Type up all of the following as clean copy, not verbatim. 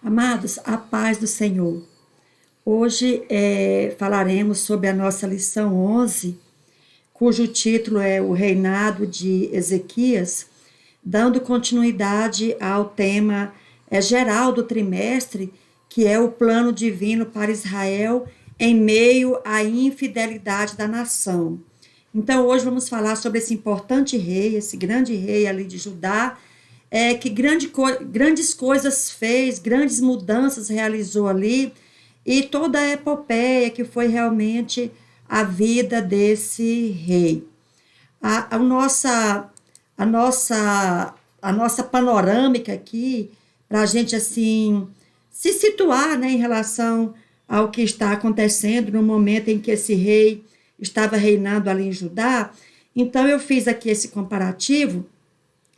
Amados, a paz do Senhor. Hoje falaremos sobre a nossa lição 11, cujo título é O Reinado de Ezequias, dando continuidade ao tema geral do trimestre, que é o plano divino para Israel em meio à infidelidade da nação. Então, hoje vamos falar sobre esse importante rei, esse grande rei ali de Judá, que grandes coisas fez, grandes mudanças realizou ali, e toda a epopeia que foi realmente a vida desse rei. A nossa, a nossa, a nossa panorâmica aqui, para a gente assim se situar, né, em relação ao que está acontecendo no momento em que esse rei estava reinando ali em Judá. Então, eu fiz aqui esse comparativo.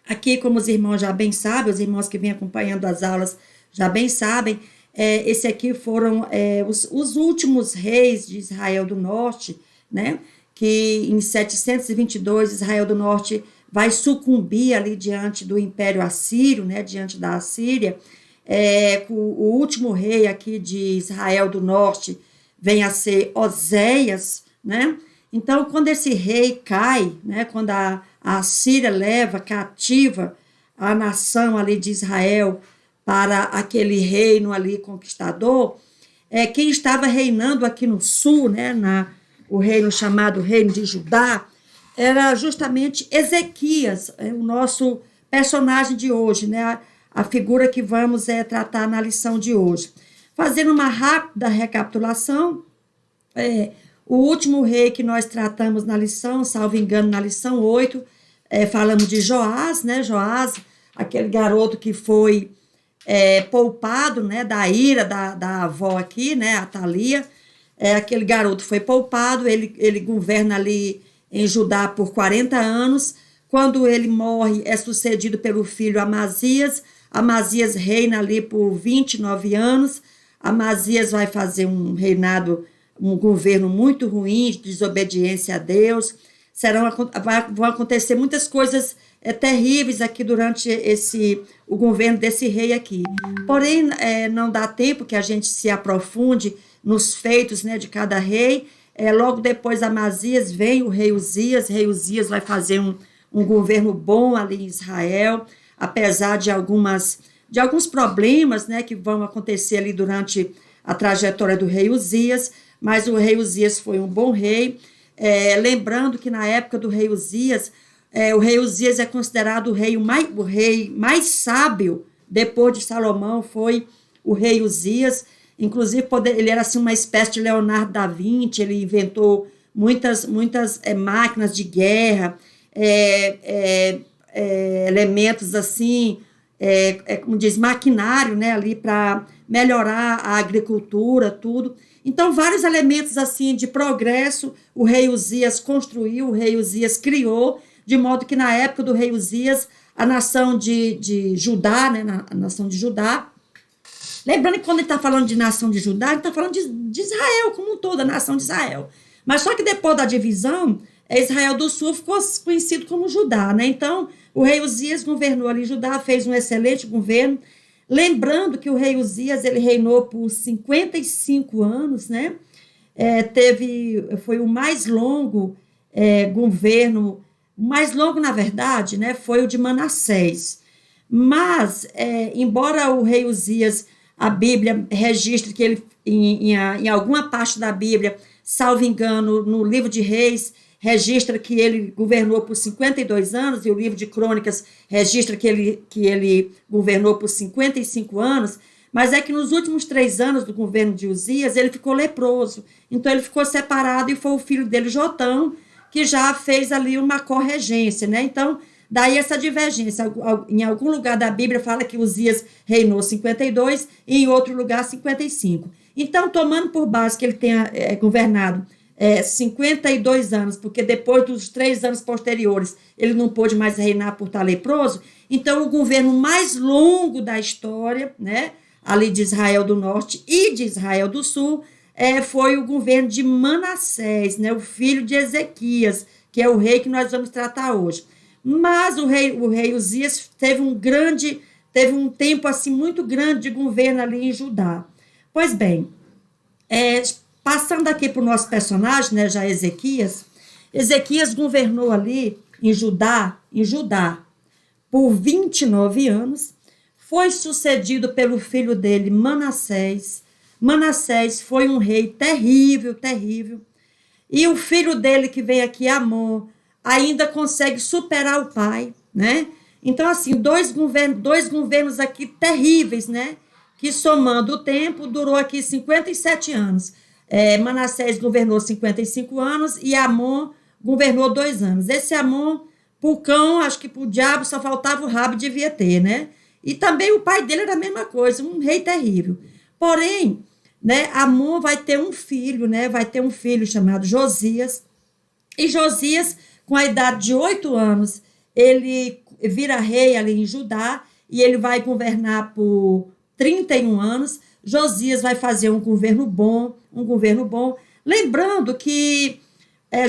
Aqui, como os irmãos já bem sabem, os irmãos que vêm acompanhando as aulas já bem sabem, esse aqui foram os últimos reis de Israel do Norte, né? Que em 722 Israel do Norte vai sucumbir ali diante do Império Assírio, né? Diante da Assíria. O último rei aqui de Israel do Norte vem a ser Oséias, né? Então, quando esse rei cai, né, quando a Síria leva cativa a nação ali de Israel para aquele reino ali conquistador, quem estava reinando aqui no sul, né, o reino chamado Reino de Judá, era justamente Ezequias, o nosso personagem de hoje, né, a figura que vamos tratar na lição de hoje. Fazendo uma rápida recapitulação, o último rei que nós tratamos na lição, salvo engano, na lição 8, falamos de Joás, né? Joás, aquele garoto que foi poupado, né, da ira da avó aqui, né, a Thalia. Aquele garoto foi poupado, ele governa ali em Judá por 40 anos. Quando ele morre, é sucedido pelo filho Amazias. Amazias reina ali por 29 anos. Amazias vai fazer um reinado, um governo muito ruim, de desobediência a Deus. Vão acontecer muitas coisas terríveis aqui durante o governo desse rei aqui. Porém, não dá tempo que a gente se aprofunde nos feitos, né, de cada rei. Logo depois de Amazias vem o rei Uzias. O rei Uzias vai fazer um governo bom ali em Israel, apesar de alguns problemas, né, que vão acontecer ali durante a trajetória do rei Uzias. Mas o rei Uzias foi um bom rei. Lembrando que na época do rei Uzias, o rei Uzias é considerado o rei mais sábio depois de Salomão, foi o rei Uzias. Inclusive, ele era assim, uma espécie de Leonardo da Vinci, ele inventou muitas máquinas de guerra, elementos assim, como diz, maquinário, né, ali para melhorar a agricultura, tudo. Então, vários elementos assim de progresso o rei Uzias construiu, o rei Uzias criou, de modo que na época do rei Uzias, a nação de Judá, né, a nação de Judá, lembrando que quando ele está falando de nação de Judá, ele está falando de Israel como um todo, a nação de Israel. Mas só que depois da divisão, Israel do Sul ficou conhecido como Judá, né? Então, o rei Uzias governou ali Judá, fez um excelente governo. Lembrando que o rei Uzias, ele reinou por 55 anos, né? Foi o mais longo governo, o mais longo, na verdade, né? Foi o de Manassés. Mas, embora o rei Uzias, a Bíblia registre que ele, em alguma parte da Bíblia, salvo engano, no livro de Reis, registra que ele governou por 52 anos, e o livro de Crônicas registra que ele governou por 55 anos, mas é que nos últimos 3 anos do governo de Uzias, ele ficou leproso. Então, ele ficou separado e foi o filho dele, Jotão, que já fez ali uma corregência, né? Então, daí essa divergência. Em algum lugar da Bíblia fala que Uzias reinou 52 e em outro lugar 55. Então, tomando por base que ele tenha governado 52 anos, porque depois dos 3 anos posteriores ele não pôde mais reinar por estar leproso, então o governo mais longo da história, né, ali de Israel do Norte e de Israel do Sul, foi o governo de Manassés, né, o filho de Ezequias, que é o rei que nós vamos tratar hoje. Mas o rei Uzias teve teve um tempo assim muito grande de governo ali em Judá. Pois bem, passando aqui para o nosso personagem, né, já Ezequias, Ezequias governou ali em Judá, por 29 anos, foi sucedido pelo filho dele, Manassés. Manassés foi um rei terrível, terrível. E o filho dele, que veio aqui, Amon, ainda consegue superar o pai, né? Então, assim, dois governos aqui terríveis, né? Que somando o tempo, durou aqui 57 anos. Manassés governou 55 anos e Amon governou 2 anos. Esse Amon, pro cão, acho que pro diabo só faltava o rabo, devia ter, né? E também o pai dele era a mesma coisa, um rei terrível. Porém, né, Amon vai ter um filho, né? Vai ter um filho chamado Josias. E Josias, com a idade de 8 anos, ele vira rei ali em Judá e ele vai governar por 31 anos. Josias vai fazer um governo bom, um governo bom. Lembrando que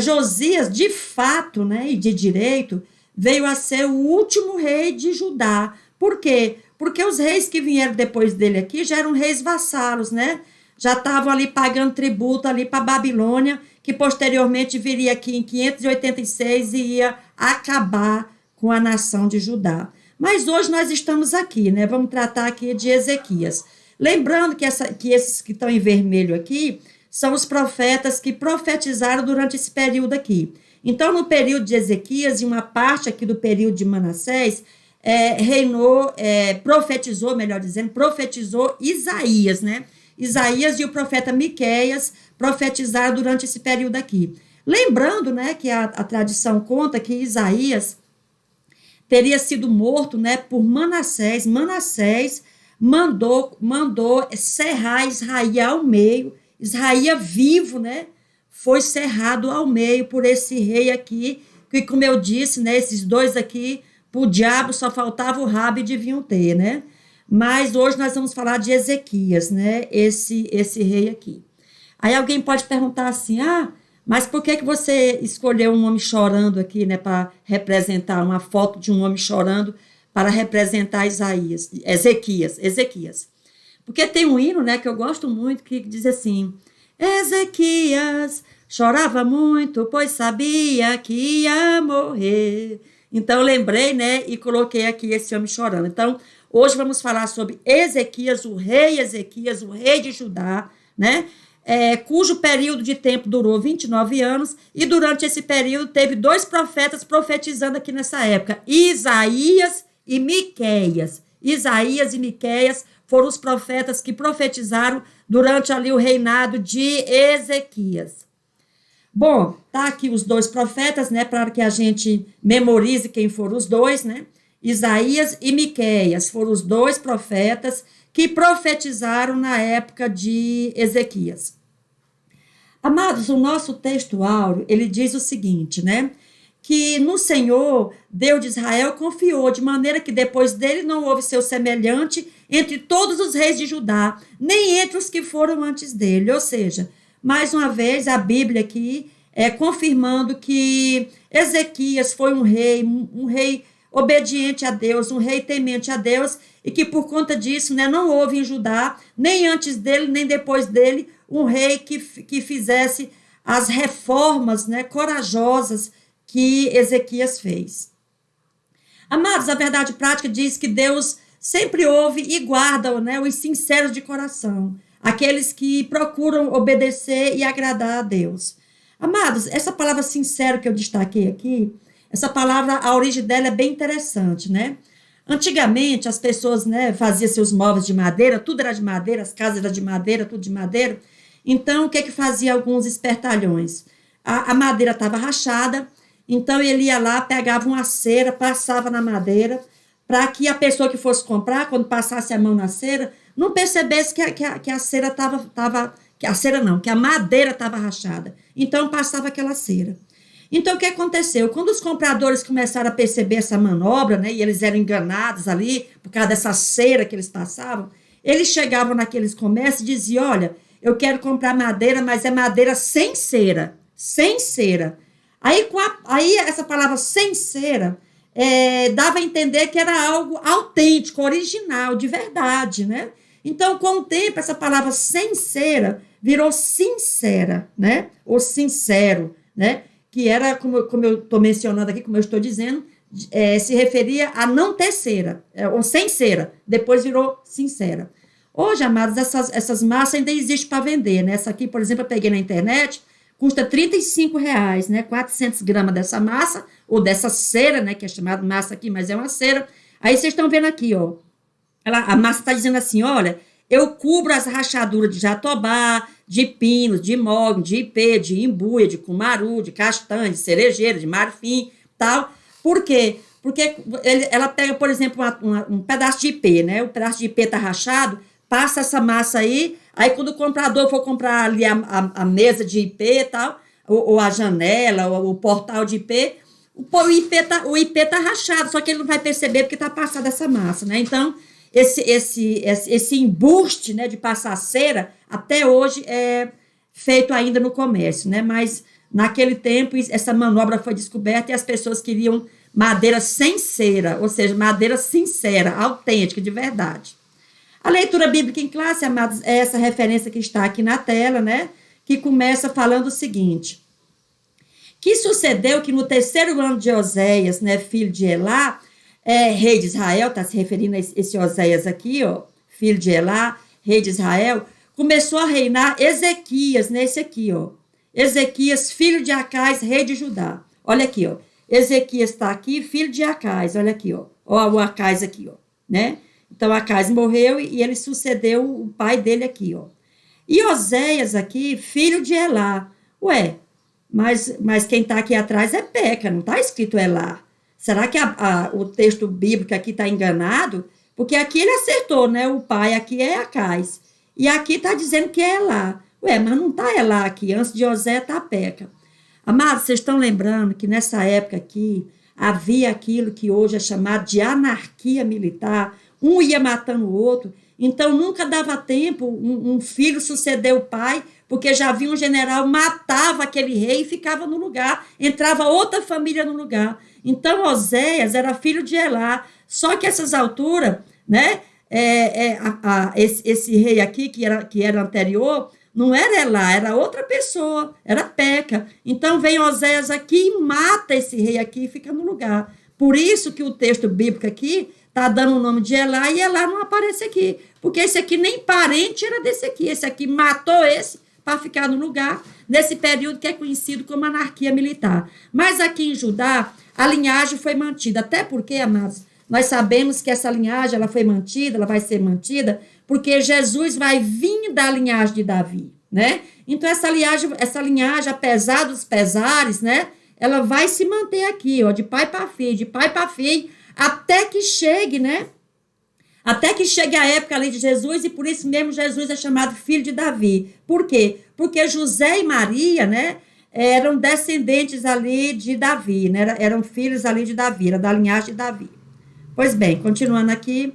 Josias, de fato, né, e de direito, veio a ser o último rei de Judá. Por quê? Porque os reis que vieram depois dele aqui já eram reis vassalos, né? Já estavam ali pagando tributo ali para a Babilônia, que posteriormente viria aqui em 586 e ia acabar com a nação de Judá. Mas hoje nós estamos aqui, né? Vamos tratar aqui de Ezequias. Lembrando que esses que estão em vermelho aqui são os profetas que profetizaram durante esse período aqui. Então, no período de Ezequias e uma parte aqui do período de Manassés, profetizou Isaías, né? Isaías e o profeta Miqueias profetizaram durante esse período aqui. Lembrando, né, que a tradição conta que Isaías teria sido morto, né, por Manassés. Manassés mandou serrar Israel ao meio. Israel vivo, né, foi serrado ao meio por esse rei aqui, que, como eu disse, né, esses dois aqui, pro diabo só faltava o rabo e deviam ter, né? Mas hoje nós vamos falar de Ezequias, né, esse rei aqui. Aí alguém pode perguntar assim, mas por que você escolheu um homem chorando aqui, né, para representar uma foto de um homem chorando para representar Ezequias? Porque tem um hino, né, que eu gosto muito, que diz assim, Ezequias chorava muito, pois sabia que ia morrer. Então eu lembrei, né, e coloquei aqui esse homem chorando. Então, hoje vamos falar sobre Ezequias, o rei de Judá, né, cujo período de tempo durou 29 anos, e durante esse período teve 2 profetas profetizando aqui nessa época, Isaías e Miqueias. Isaías e Miqueias foram os profetas que profetizaram durante ali o reinado de Ezequias. Bom, tá aqui os 2 profetas, né, para que a gente memorize quem foram os 2, né? Isaías e Miqueias foram os 2 profetas que profetizaram na época de Ezequias. Amados, o nosso texto áureo, ele diz o seguinte, né? Que no Senhor, Deus de Israel, confiou, de maneira que depois dele não houve seu semelhante entre todos os reis de Judá, nem entre os que foram antes dele. Ou seja, mais uma vez, a Bíblia aqui confirmando que Ezequias foi um rei obediente a Deus, um rei temente a Deus, e que por conta disso, né, não houve em Judá, nem antes dele, nem depois dele, um rei que fizesse as reformas, né, corajosas que Ezequias fez. Amados, a verdade prática diz que Deus sempre ouve e guarda, né, os sinceros de coração, aqueles que procuram obedecer e agradar a Deus. Amados, essa palavra sincero que eu destaquei aqui, essa palavra, a origem dela é bem interessante, né? Antigamente, as pessoas, né, faziam seus móveis de madeira, tudo era de madeira, as casas eram de madeira, tudo de madeira. Então, o que fazia alguns espertalhões? A madeira estava rachada, então ele ia lá, pegava uma cera, passava na madeira, para que a pessoa que fosse comprar, quando passasse a mão na cera, não percebesse que a cera que a madeira estava rachada. Então, passava aquela cera. Então, o que aconteceu? Quando os compradores começaram a perceber essa manobra, né, e eles eram enganados ali, por causa dessa cera que eles passavam, eles chegavam naqueles comércios e diziam, olha, eu quero comprar madeira, mas é madeira sem cera, sem cera. Aí essa palavra sem cera dava a entender que era algo autêntico, original, de verdade, né? Então, com o tempo, essa palavra sincera virou sincera, né? Ou sincero, né? Que era, como eu estou mencionando aqui, como eu estou dizendo, se referia a não ter cera, ou sem cera, depois virou sincera. Hoje, amados, essas massas ainda existem para vender, né? Essa aqui, por exemplo, eu peguei na internet, custa R$ 35, né? 400 gramas dessa massa, ou dessa cera, né? Que é chamada massa aqui, mas é uma cera. Aí vocês estão vendo aqui, ó. A massa está dizendo assim, olha, eu cubro as rachaduras de jatobá, de pinos, de mogno, de ipê, de imbuia, de cumaru, de castanha, de cerejeira, de marfim, tal. Por quê? Porque ela pega, por exemplo, um pedaço de ipê, né? O pedaço de ipê está rachado, passa essa massa aí quando o comprador for comprar ali a mesa de ipê e tal, ou a janela, ou o portal de ipê, o ipê tá rachado, só que ele não vai perceber porque está passada essa massa, né? Então, esse embuste, né, de passar cera, até hoje é feito ainda no comércio, né? Mas naquele tempo essa manobra foi descoberta e as pessoas queriam madeira sem cera, ou seja, madeira sincera, autêntica, de verdade. A leitura bíblica em classe, amados, é essa referência que está aqui na tela, né? Que começa falando o seguinte: que sucedeu que no terceiro ano de Oséias, né, filho de Elá, rei de Israel, está se referindo a esse Oséias aqui, ó, filho de Elá, rei de Israel, começou a reinar Ezequias, nesse aqui, ó. Ezequias, filho de Acais, rei de Judá. Olha aqui, ó. Ezequias está aqui, filho de Acais, olha aqui, ó. Ó, o Acais aqui, ó, né? Então, Acais morreu e ele sucedeu o pai dele aqui, ó. E Oséias aqui, filho de Elá. Ué, mas quem está aqui atrás é Peca, não está escrito Elá. Será que o texto bíblico aqui está enganado? Porque aqui ele acertou, né? O pai aqui é Acais. E aqui está dizendo que é Elá. Ué, mas não está Elá aqui. Antes de Osé está Peca. Amados, vocês estão lembrando que nessa época aqui havia aquilo que hoje é chamado de anarquia militar. Um ia matando o outro. Então nunca dava tempo um filho suceder o pai, porque já havia um general, matava aquele rei e ficava no lugar. Entrava outra família no lugar. Então, Oséias era filho de Elá, só que essas alturas, né, esse rei aqui, que era anterior, não era Elá, era outra pessoa, era Peca. Então, vem Oséias aqui e mata esse rei aqui e fica no lugar. Por isso que o texto bíblico aqui está dando o nome de Elá e Elá não aparece aqui, porque esse aqui nem parente era desse aqui, esse aqui matou esse para ficar no lugar, nesse período que é conhecido como anarquia militar. Mas aqui em Judá, a linhagem foi mantida, até porque, amados, nós sabemos que essa linhagem ela foi mantida, ela vai ser mantida, porque Jesus vai vir da linhagem de Davi, né? Então, essa linhagem, apesar dos pesares, né? Ela vai se manter aqui, ó, de pai para filho, até que chegue, né? Até que chegue a época ali de Jesus, e por isso mesmo Jesus é chamado filho de Davi. Por quê? Porque José e Maria, né, eram descendentes ali de Davi, né, eram filhos ali de Davi, era da linhagem de Davi. Pois bem, continuando aqui,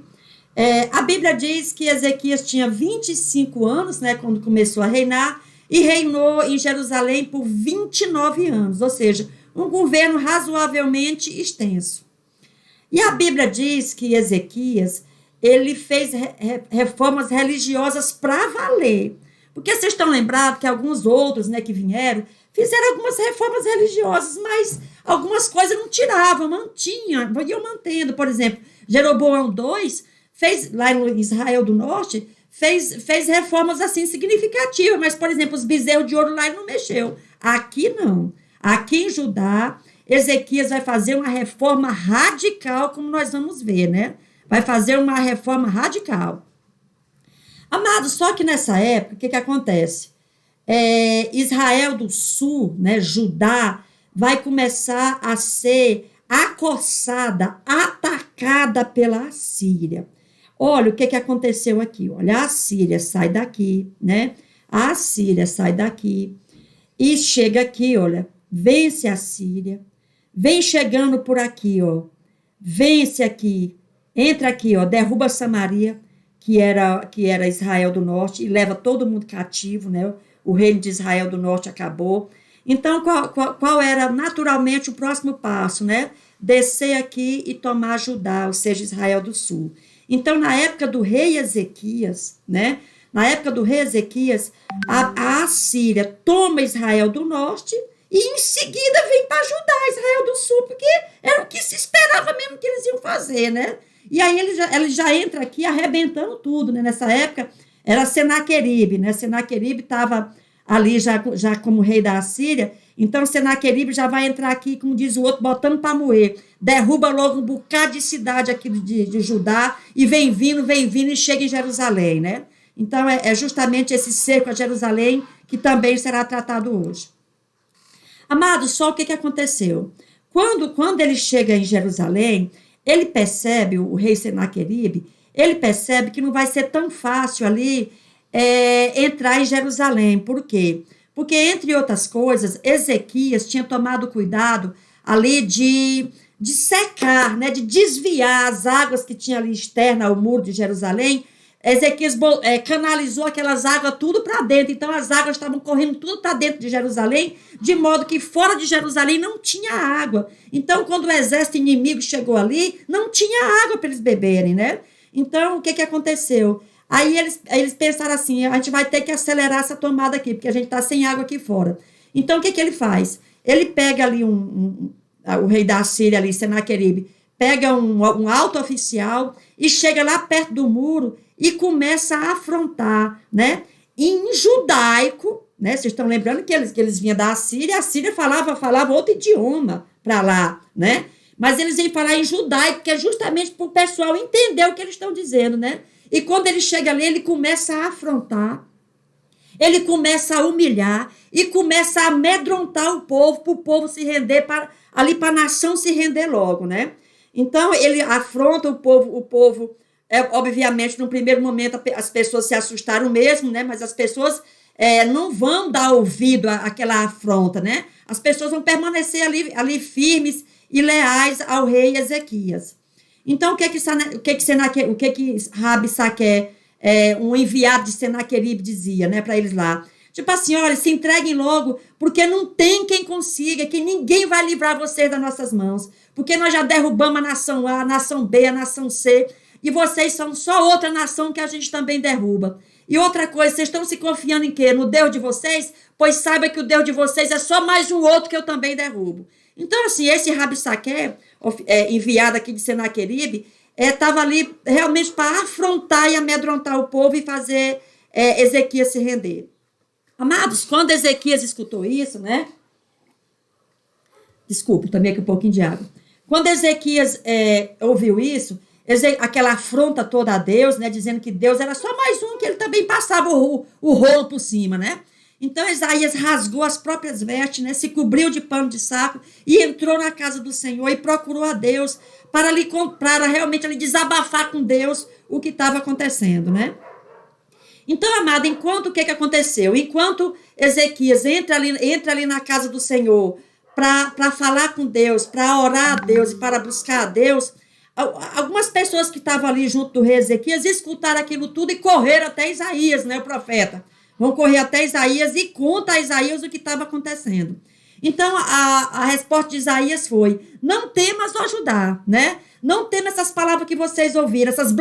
a Bíblia diz que Ezequias tinha 25 anos, né, quando começou a reinar, e reinou em Jerusalém por 29 anos, ou seja, um governo razoavelmente extenso. E a Bíblia diz que Ezequias ele fez reformas religiosas para valer. Porque vocês estão lembrados que alguns outros, né, que vieram, fizeram algumas reformas religiosas, mas algumas coisas não tiravam, mantinham, iam mantendo. Por exemplo, Jeroboão II fez, lá em Israel do Norte, fez reformas assim significativas, mas, por exemplo, os bezerros de ouro lá ele não mexeu. Aqui não. Aqui em Judá, Ezequias vai fazer uma reforma radical, como nós vamos ver, né? Vai fazer uma reforma radical. Amados, só que nessa época, o que acontece? Israel do Sul, né, Judá, vai começar a ser acossada, atacada pela Assíria. Olha o que aconteceu aqui. Olha, a Assíria sai daqui, né? A Assíria sai daqui e chega aqui, olha, vence a Síria, vem chegando por aqui, ó, vence aqui, entra aqui, ó, derruba Samaria, que era Israel do Norte, e leva todo mundo cativo, né? O reino de Israel do Norte acabou. Então, qual era naturalmente o próximo passo, né? descer aqui e tomar Judá, ou seja, Israel do Sul. Então, na época do rei Ezequias, né? Na época do rei Ezequias, a Assíria toma Israel do norte e em seguida vem para ajudar Israel do Sul, porque era o que se esperava mesmo que eles iam fazer, né? E aí ele já entra aqui arrebentando tudo, né? Nessa época era Senaqueribe, né? Senaqueribe estava ali já como rei da Assíria, então Senaqueribe já vai entrar aqui, como diz o outro, botando para moer, derruba logo um bocado de cidade aqui de Judá e vem vindo e chega em Jerusalém, né? Então é justamente esse cerco a Jerusalém que também será tratado hoje. Amados, só o que aconteceu? Quando ele chega em Jerusalém, ele percebe, o rei Senaqueribe, ele percebe que não vai ser tão fácil ali entrar em Jerusalém. Por quê? Porque, entre outras coisas, Ezequias tinha tomado cuidado ali de secar, né, de desviar as águas que tinha ali externa ao muro de Jerusalém. Ezequias canalizou aquelas águas tudo para dentro, então as águas estavam correndo tudo para dentro de Jerusalém, de modo que fora de Jerusalém não tinha água. Então, quando o exército inimigo chegou ali, não tinha água para eles beberem, né? Então, o que aconteceu? Aí eles pensaram assim, a gente vai ter que acelerar essa tomada aqui, porque a gente está sem água aqui fora. Então, o que ele faz? Ele pega ali o rei da Síria, ali, Senaqueribe, pega um alto oficial e chega lá perto do muro e começa a afrontar, né? Em judaico, né? Vocês estão lembrando que eles vinham da Assíria, a Síria falava outro idioma para lá, né? Mas eles iam falar em judaico, que é justamente para o pessoal entender o que eles estão dizendo, né? E quando ele chega ali, ele começa a afrontar, ele começa a humilhar e começa a amedrontar o povo, para o povo se render, para a nação se render logo, né? Então, ele afronta o povo, obviamente, no primeiro momento, as pessoas se assustaram mesmo, né? Mas as pessoas não vão dar ouvido àquela afronta, né? As pessoas vão permanecer ali firmes e leais ao rei Ezequias. Então, o que Rabsaque, um enviado de Senaqueribe, dizia, né, para eles lá? Tipo assim, olha, se entreguem logo, porque não tem quem consiga, que ninguém vai livrar vocês das nossas mãos, porque nós já derrubamos a nação A, a nação B, a nação C, e vocês são só outra nação que a gente também derruba. E outra coisa, vocês estão se confiando em quê? No Deus de vocês? Pois saiba que o Deus de vocês é só mais um outro que eu também derrubo. Então, assim, esse Rabsaque, enviado aqui de Senaqueribe, estava ali realmente para afrontar e amedrontar o povo e fazer Ezequias se render. Amados, quando Ezequias escutou isso, né? Desculpe, tomei aqui um pouquinho de água. Quando Ezequias ouviu isso, aquela afronta toda a Deus, né? Dizendo que Deus era só mais um, que ele também passava o rolo por cima, né? Então, Isaías rasgou as próprias vestes, né, se cobriu de pano de saco e entrou na casa do Senhor e procurou a Deus para realmente ali desabafar com Deus o que estava acontecendo, né? Então, amado, o que aconteceu? Enquanto Ezequias entra ali na casa do Senhor para falar com Deus, para orar a Deus e para buscar a Deus, algumas pessoas que estavam ali junto do rei Ezequias escutaram aquilo tudo e correram até Isaías, né, o profeta. Vão correr até Isaías e conta a Isaías o que estava acontecendo. Então, a resposta de Isaías foi: não temas o ajudar, né? Não temas essas palavras que vocês ouviram, essas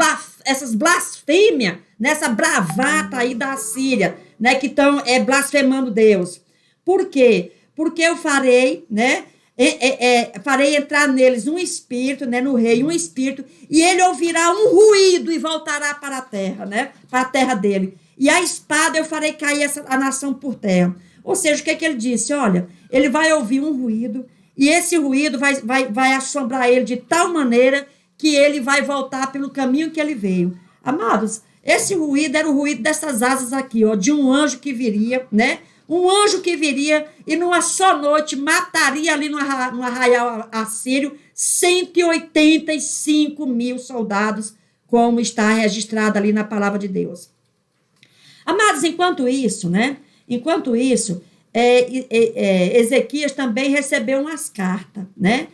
blasfêmias, nessa bravata aí da Síria, né? Que estão blasfemando Deus. Por quê? Porque eu farei, né? Farei entrar neles um espírito, né? No rei, um espírito, e ele ouvirá um ruído e voltará para a terra, né? Para a terra dele. E a espada eu farei cair a nação por terra. Ou seja, o que ele disse? Olha, ele vai ouvir um ruído, e esse ruído vai assombrar ele de tal maneira que ele vai voltar pelo caminho que ele veio. Amados, esse ruído era o ruído dessas asas aqui, ó, de um anjo que viria, né? Um anjo que viria e numa só noite mataria ali no arraial assírio 185 mil soldados, como está registrado ali na palavra de Deus. Amados, enquanto isso, Ezequias também recebeu umas cartas, né?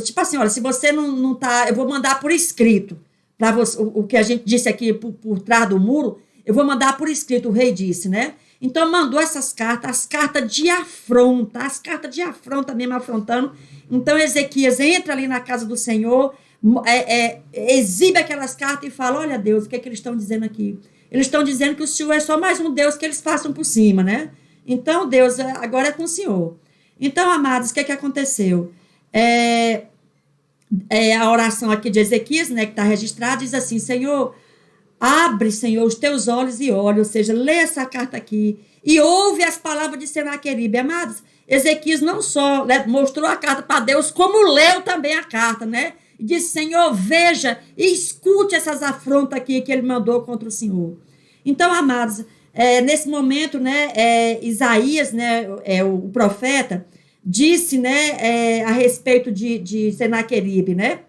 Tipo assim, olha, se você não tá, eu vou mandar por escrito, para você, o que a gente disse aqui por trás do muro, eu vou mandar por escrito, o rei disse, né? Então mandou essas cartas, as cartas de afronta, mesmo afrontando. Então Ezequias entra ali na casa do Senhor, exibe aquelas cartas e fala: olha Deus, o que é que eles estão dizendo aqui? Eles estão dizendo que o Senhor é só mais um Deus que eles façam por cima, né? Então Deus agora é com o Senhor. Então, amados, o que é que aconteceu? A oração aqui de Ezequias, né, que está registrada, diz assim: Senhor, abre, Senhor, os teus olhos e olha, ou seja, lê essa carta aqui e ouve as palavras de Senaqueribe. Amados, Ezequias não só, né, mostrou a carta para Deus, como leu também a carta, né? E disse: Senhor, veja e escute essas afrontas aqui que ele mandou contra o Senhor. Então, amados, nesse momento, né, Isaías, né, o profeta, disse, né, a respeito de Senaqueribe, né?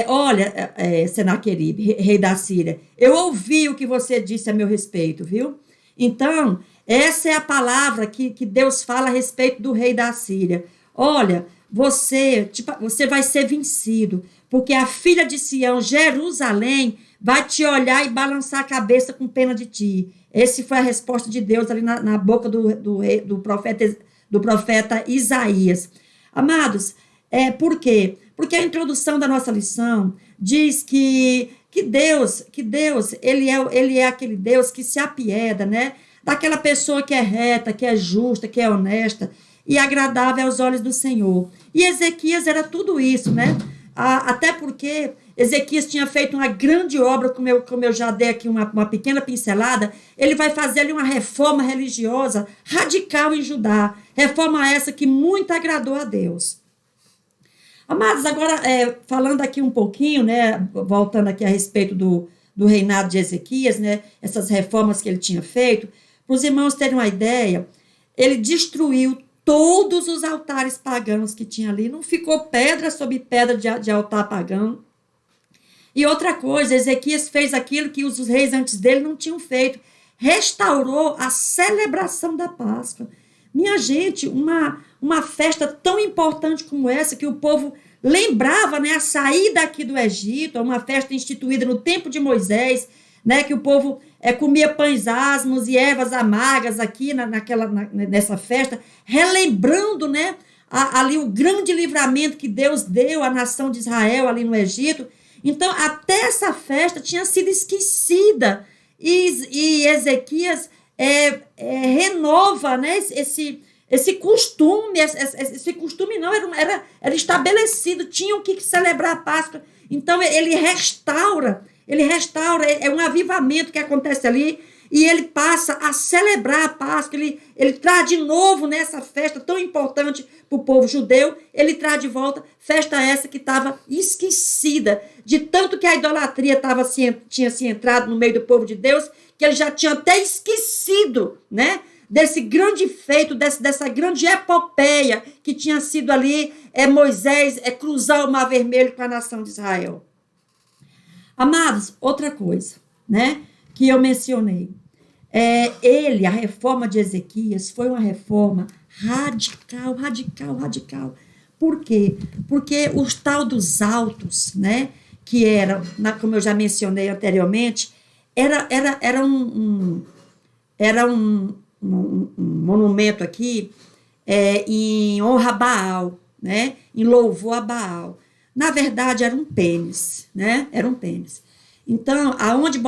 Olha, Senaqueribe, rei da Síria, eu ouvi o que você disse a meu respeito, viu? Então, essa é a palavra que Deus fala a respeito do rei da Síria. Olha, você vai ser vencido, porque a filha de Sião, Jerusalém, vai te olhar e balançar a cabeça com pena de ti. Essa foi a resposta de Deus ali na boca do profeta Isaías. Amados, por quê? Porque a introdução da nossa lição diz que Deus, ele é aquele Deus que se apieda, né? Daquela pessoa que é reta, que é justa, que é honesta e agradável aos olhos do Senhor. E Ezequias era tudo isso, né? Até porque Ezequias tinha feito uma grande obra, como eu já dei aqui uma pequena pincelada. Ele vai fazer ali uma reforma religiosa radical em Judá. Reforma essa que muito agradou a Deus. Amados, agora falando aqui um pouquinho, né, voltando aqui a respeito do reinado de Ezequias, né, essas reformas que ele tinha feito, para os irmãos terem uma ideia, ele destruiu todos os altares pagãos que tinha ali, não ficou pedra sobre pedra de altar pagão. E outra coisa, Ezequias fez aquilo que os reis antes dele não tinham feito, restaurou a celebração da Páscoa. Minha gente, uma festa tão importante como essa, que o povo lembrava, né, a saída aqui do Egito, uma festa instituída no tempo de Moisés, né, que o povo comia pães asmos e ervas amargas aqui nessa festa, relembrando, né, ali o grande livramento que Deus deu à nação de Israel ali no Egito. Então, até essa festa tinha sido esquecida, e Ezequias renova, né, esse costume, esse costume não, era estabelecido, tinham que celebrar a Páscoa. Então, ele restaura, é um avivamento que acontece ali, e ele passa a celebrar a Páscoa, ele traz de novo nessa festa tão importante para o povo judeu, ele traz de volta festa essa que estava esquecida, de tanto que a idolatria tinha se entrado no meio do povo de Deus, que ele já tinha até esquecido, né, desse grande feito, dessa grande epopeia que tinha sido ali, Moisés cruzar o Mar Vermelho com a nação de Israel. Amados, outra coisa, né, que eu mencionei, a reforma de Ezequias foi uma reforma radical. Por quê? Porque os tal dos altos, né, que eram, como eu já mencionei anteriormente, era um monumento aqui em honra a Baal, né, em louvor a Baal. Na verdade, era um pênis, né? Era um pênis. Então, aonde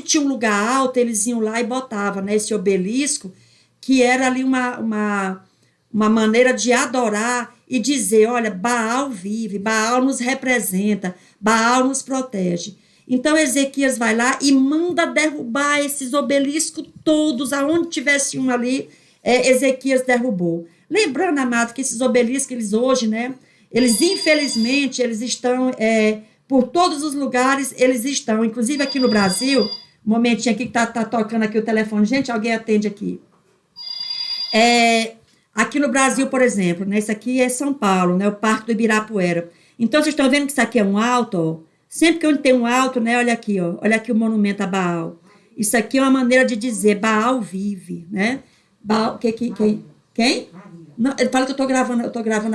tinha um lugar alto, eles iam lá e botavam, né, esse obelisco, que era ali uma maneira de adorar e dizer: olha, Baal vive, Baal nos representa, Baal nos protege. Então, Ezequias vai lá e manda derrubar esses obeliscos todos, aonde tivesse um ali, Ezequias derrubou. Lembrando, amado, que esses obeliscos, eles hoje, né, eles, infelizmente, eles estão, por todos os lugares, eles estão, inclusive aqui no Brasil, um momentinho aqui que tá tocando aqui o telefone, gente, alguém atende aqui. Aqui no Brasil, por exemplo, né, isso aqui é São Paulo, né, o Parque do Ibirapuera. Então, vocês estão vendo que isso aqui é um alto, ó. Sempre que onde tem um alto, né, olha aqui, ó, olha aqui o monumento a Baal. Isso aqui é uma maneira de dizer: Baal vive, né? Baal, quem? Não, ele fala que eu tô gravando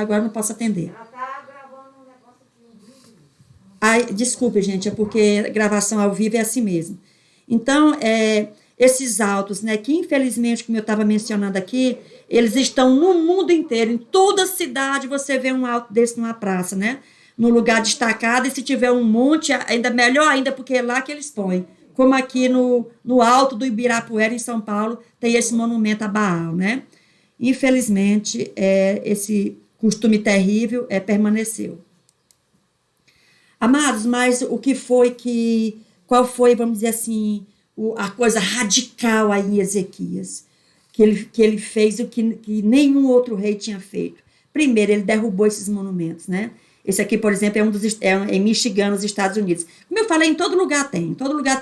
agora, não posso atender. Ela tá gravando um negócio aqui. Ai, desculpe, gente, é porque gravação ao vivo é assim mesmo. Então, esses altos, né, que infelizmente, como eu estava mencionando aqui, eles estão no mundo inteiro, em toda cidade você vê um alto desse numa praça, né, num lugar destacado, e se tiver um monte, ainda melhor ainda, porque é lá que eles põem, como aqui no alto do Ibirapuera, em São Paulo, tem esse monumento a Baal, né, infelizmente, esse costume terrível permaneceu. Amados, mas qual foi, vamos dizer assim, a coisa radical aí em Ezequias, que ele fez o que nenhum outro rei tinha feito. Primeiro, ele derrubou esses monumentos, né? Esse aqui, por exemplo, é em Michigan, nos Estados Unidos. Como eu falei, em todo lugar tem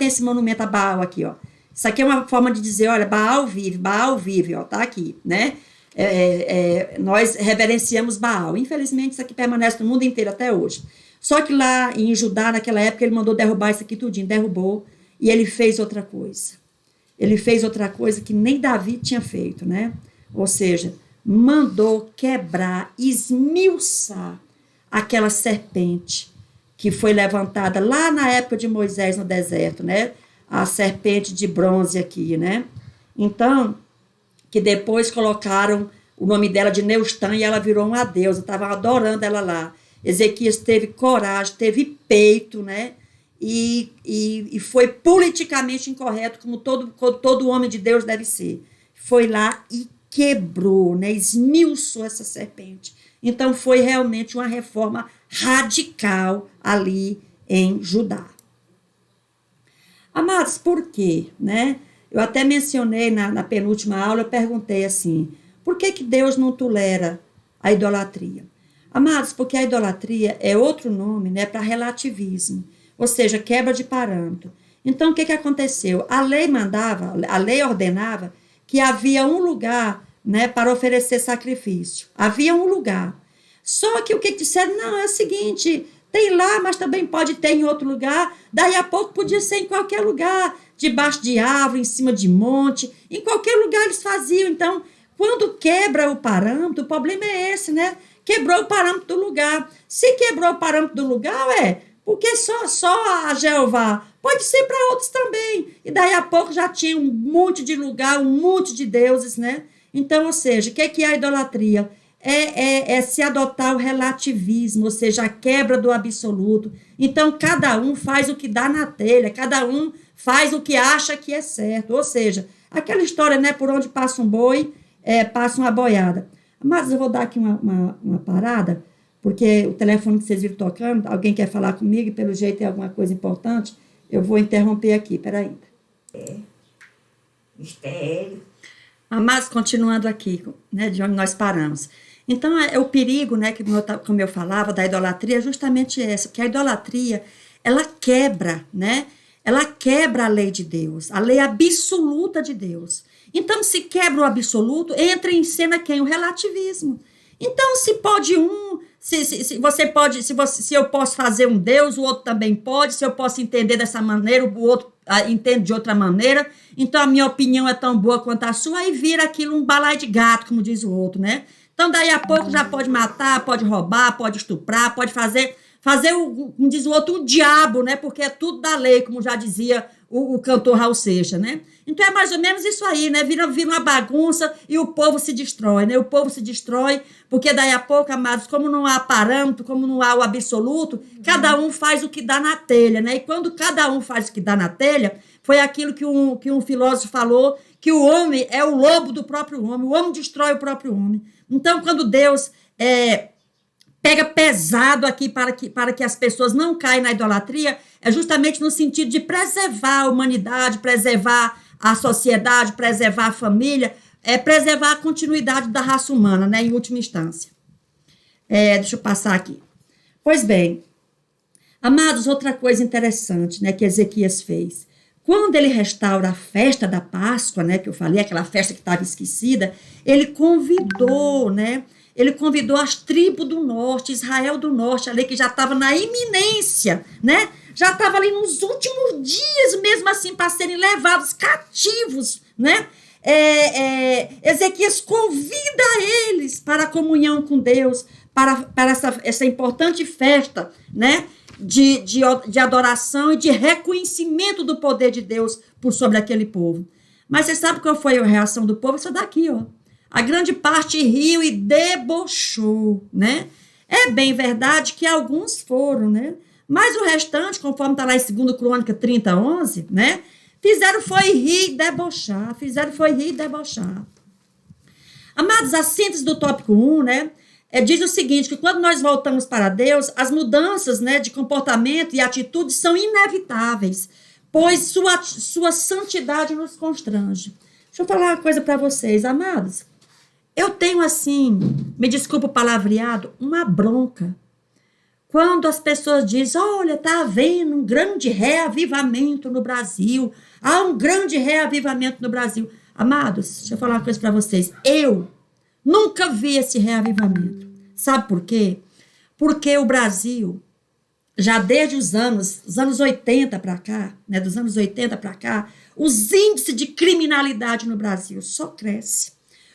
esse monumento a Baal aqui, ó. Isso aqui é uma forma de dizer, olha, Baal vive, ó, tá aqui, né? Nós reverenciamos Baal. Infelizmente, isso aqui permanece no mundo inteiro até hoje. Só que lá em Judá, naquela época, ele mandou derrubar isso aqui tudinho, derrubou, e ele fez outra coisa. Ele fez outra coisa que nem Davi tinha feito, né? Ou seja, mandou quebrar, esmiuçar aquela serpente que foi levantada lá na época de Moisés no deserto, né? A serpente de bronze aqui, né? Então, que depois colocaram o nome dela de Neustã e ela virou uma deusa, estavam adorando ela lá. Ezequias teve coragem, teve peito, né? E foi politicamente incorreto, como todo homem de Deus deve ser. Foi lá e quebrou, né? Esmiuçou essa serpente. Então, foi realmente uma reforma radical ali em Judá. Amados, por quê? Né? Eu até mencionei na penúltima aula, eu perguntei assim, por que Deus não tolera a idolatria? Amados, porque a idolatria é outro nome, né, para relativismo, ou seja, quebra de parâmetro. Então, o que aconteceu? A lei ordenava que havia um lugar, né, para oferecer sacrifício. Havia um lugar. Só que o que disseram? Não, é o seguinte, tem lá, mas também pode ter em outro lugar. Daí a pouco podia ser em qualquer lugar, debaixo de árvore, em cima de monte, em qualquer lugar eles faziam. Então, quando quebra o parâmetro, o problema é esse, né? Quebrou o parâmetro do lugar. Se quebrou o parâmetro do lugar, porque só a Jeová. Pode ser para outros também. E daí a pouco já tinha um monte de lugar, um monte de deuses, né? Então, ou seja, o que é a idolatria? É se adotar o relativismo, ou seja, a quebra do absoluto. Então, cada um faz o que dá na telha, cada um faz o que acha que é certo. Ou seja, aquela história, né, por onde passa um boi, passa uma boiada. Mas eu vou dar aqui uma parada, porque o telefone que vocês viram tocando, alguém quer falar comigo e pelo jeito é alguma coisa importante, eu vou interromper aqui, peraí. Mistério. Mas continuando aqui, né, de onde nós paramos. Então, o perigo, né, que como eu falava, da idolatria é justamente essa, que a idolatria, ela quebra, né? Ela quebra a lei de Deus, a lei absoluta de Deus. Então, se quebra o absoluto, entra em cena quem? O relativismo. Então, se pode se eu posso fazer um Deus, o outro também pode, se eu posso entender dessa maneira, o outro entende de outra maneira, então a minha opinião é tão boa quanto a sua, aí vira aquilo um balaio de gato, como diz o outro, né? Então, daí a pouco já pode matar, pode roubar, pode estuprar, pode fazer como diz o outro, o diabo, né? Porque é tudo da lei, como já dizia o cantor Raul Seixas, né? Então, é mais ou menos isso aí, né? Vira uma bagunça e o povo se destrói, né? O povo se destrói porque daí a pouco, amados, como não há parâmetro, como não há o absoluto, cada um faz o que dá na telha, né? E quando cada um faz o que dá na telha, foi aquilo que um filósofo falou, que o homem é o lobo do próprio homem, o homem destrói o próprio homem. Então, quando Deus pega pesado aqui para que as pessoas não caem na idolatria, é justamente no sentido de preservar a humanidade, preservar a sociedade, preservar a família, preservar a continuidade da raça humana, né, em última instância. Deixa eu passar aqui. Pois bem, amados, outra coisa interessante, né, que Ezequias fez. Quando ele restaura a festa da Páscoa, né, que eu falei, aquela festa que estava esquecida, ele convidou, né, ele convidou as tribos do norte, Israel do norte, ali que já estava na iminência, né? Já estava ali nos últimos dias, mesmo assim, para serem levados cativos, né? Ezequias convida eles para a comunhão com Deus, para essa importante festa, né? De adoração e de reconhecimento do poder de Deus por sobre aquele povo. Mas você sabe qual foi a reação do povo? Isso daqui, ó. A grande parte riu e debochou, né? É bem verdade que alguns foram, né? Mas o restante, conforme está lá em 2 Crônica 30:11, né? Fizeram foi rir e debochar. Fizeram foi rir e debochar. Amados, a síntese do tópico 1, né? Diz o seguinte, que quando nós voltamos para Deus, as mudanças, né, de comportamento e atitude são inevitáveis, pois sua santidade nos constrange. Deixa eu falar uma coisa para vocês, amados. Eu tenho, assim, me desculpa o palavreado, uma bronca. Quando as pessoas dizem, olha, está havendo um grande reavivamento no Brasil, há um grande reavivamento no Brasil. Amados, deixa eu falar uma coisa para vocês. Eu nunca vi esse reavivamento. Sabe por quê? Porque o Brasil, já desde os anos 80 para cá, né, dos anos 80 para cá, os índices de criminalidade no Brasil só crescem.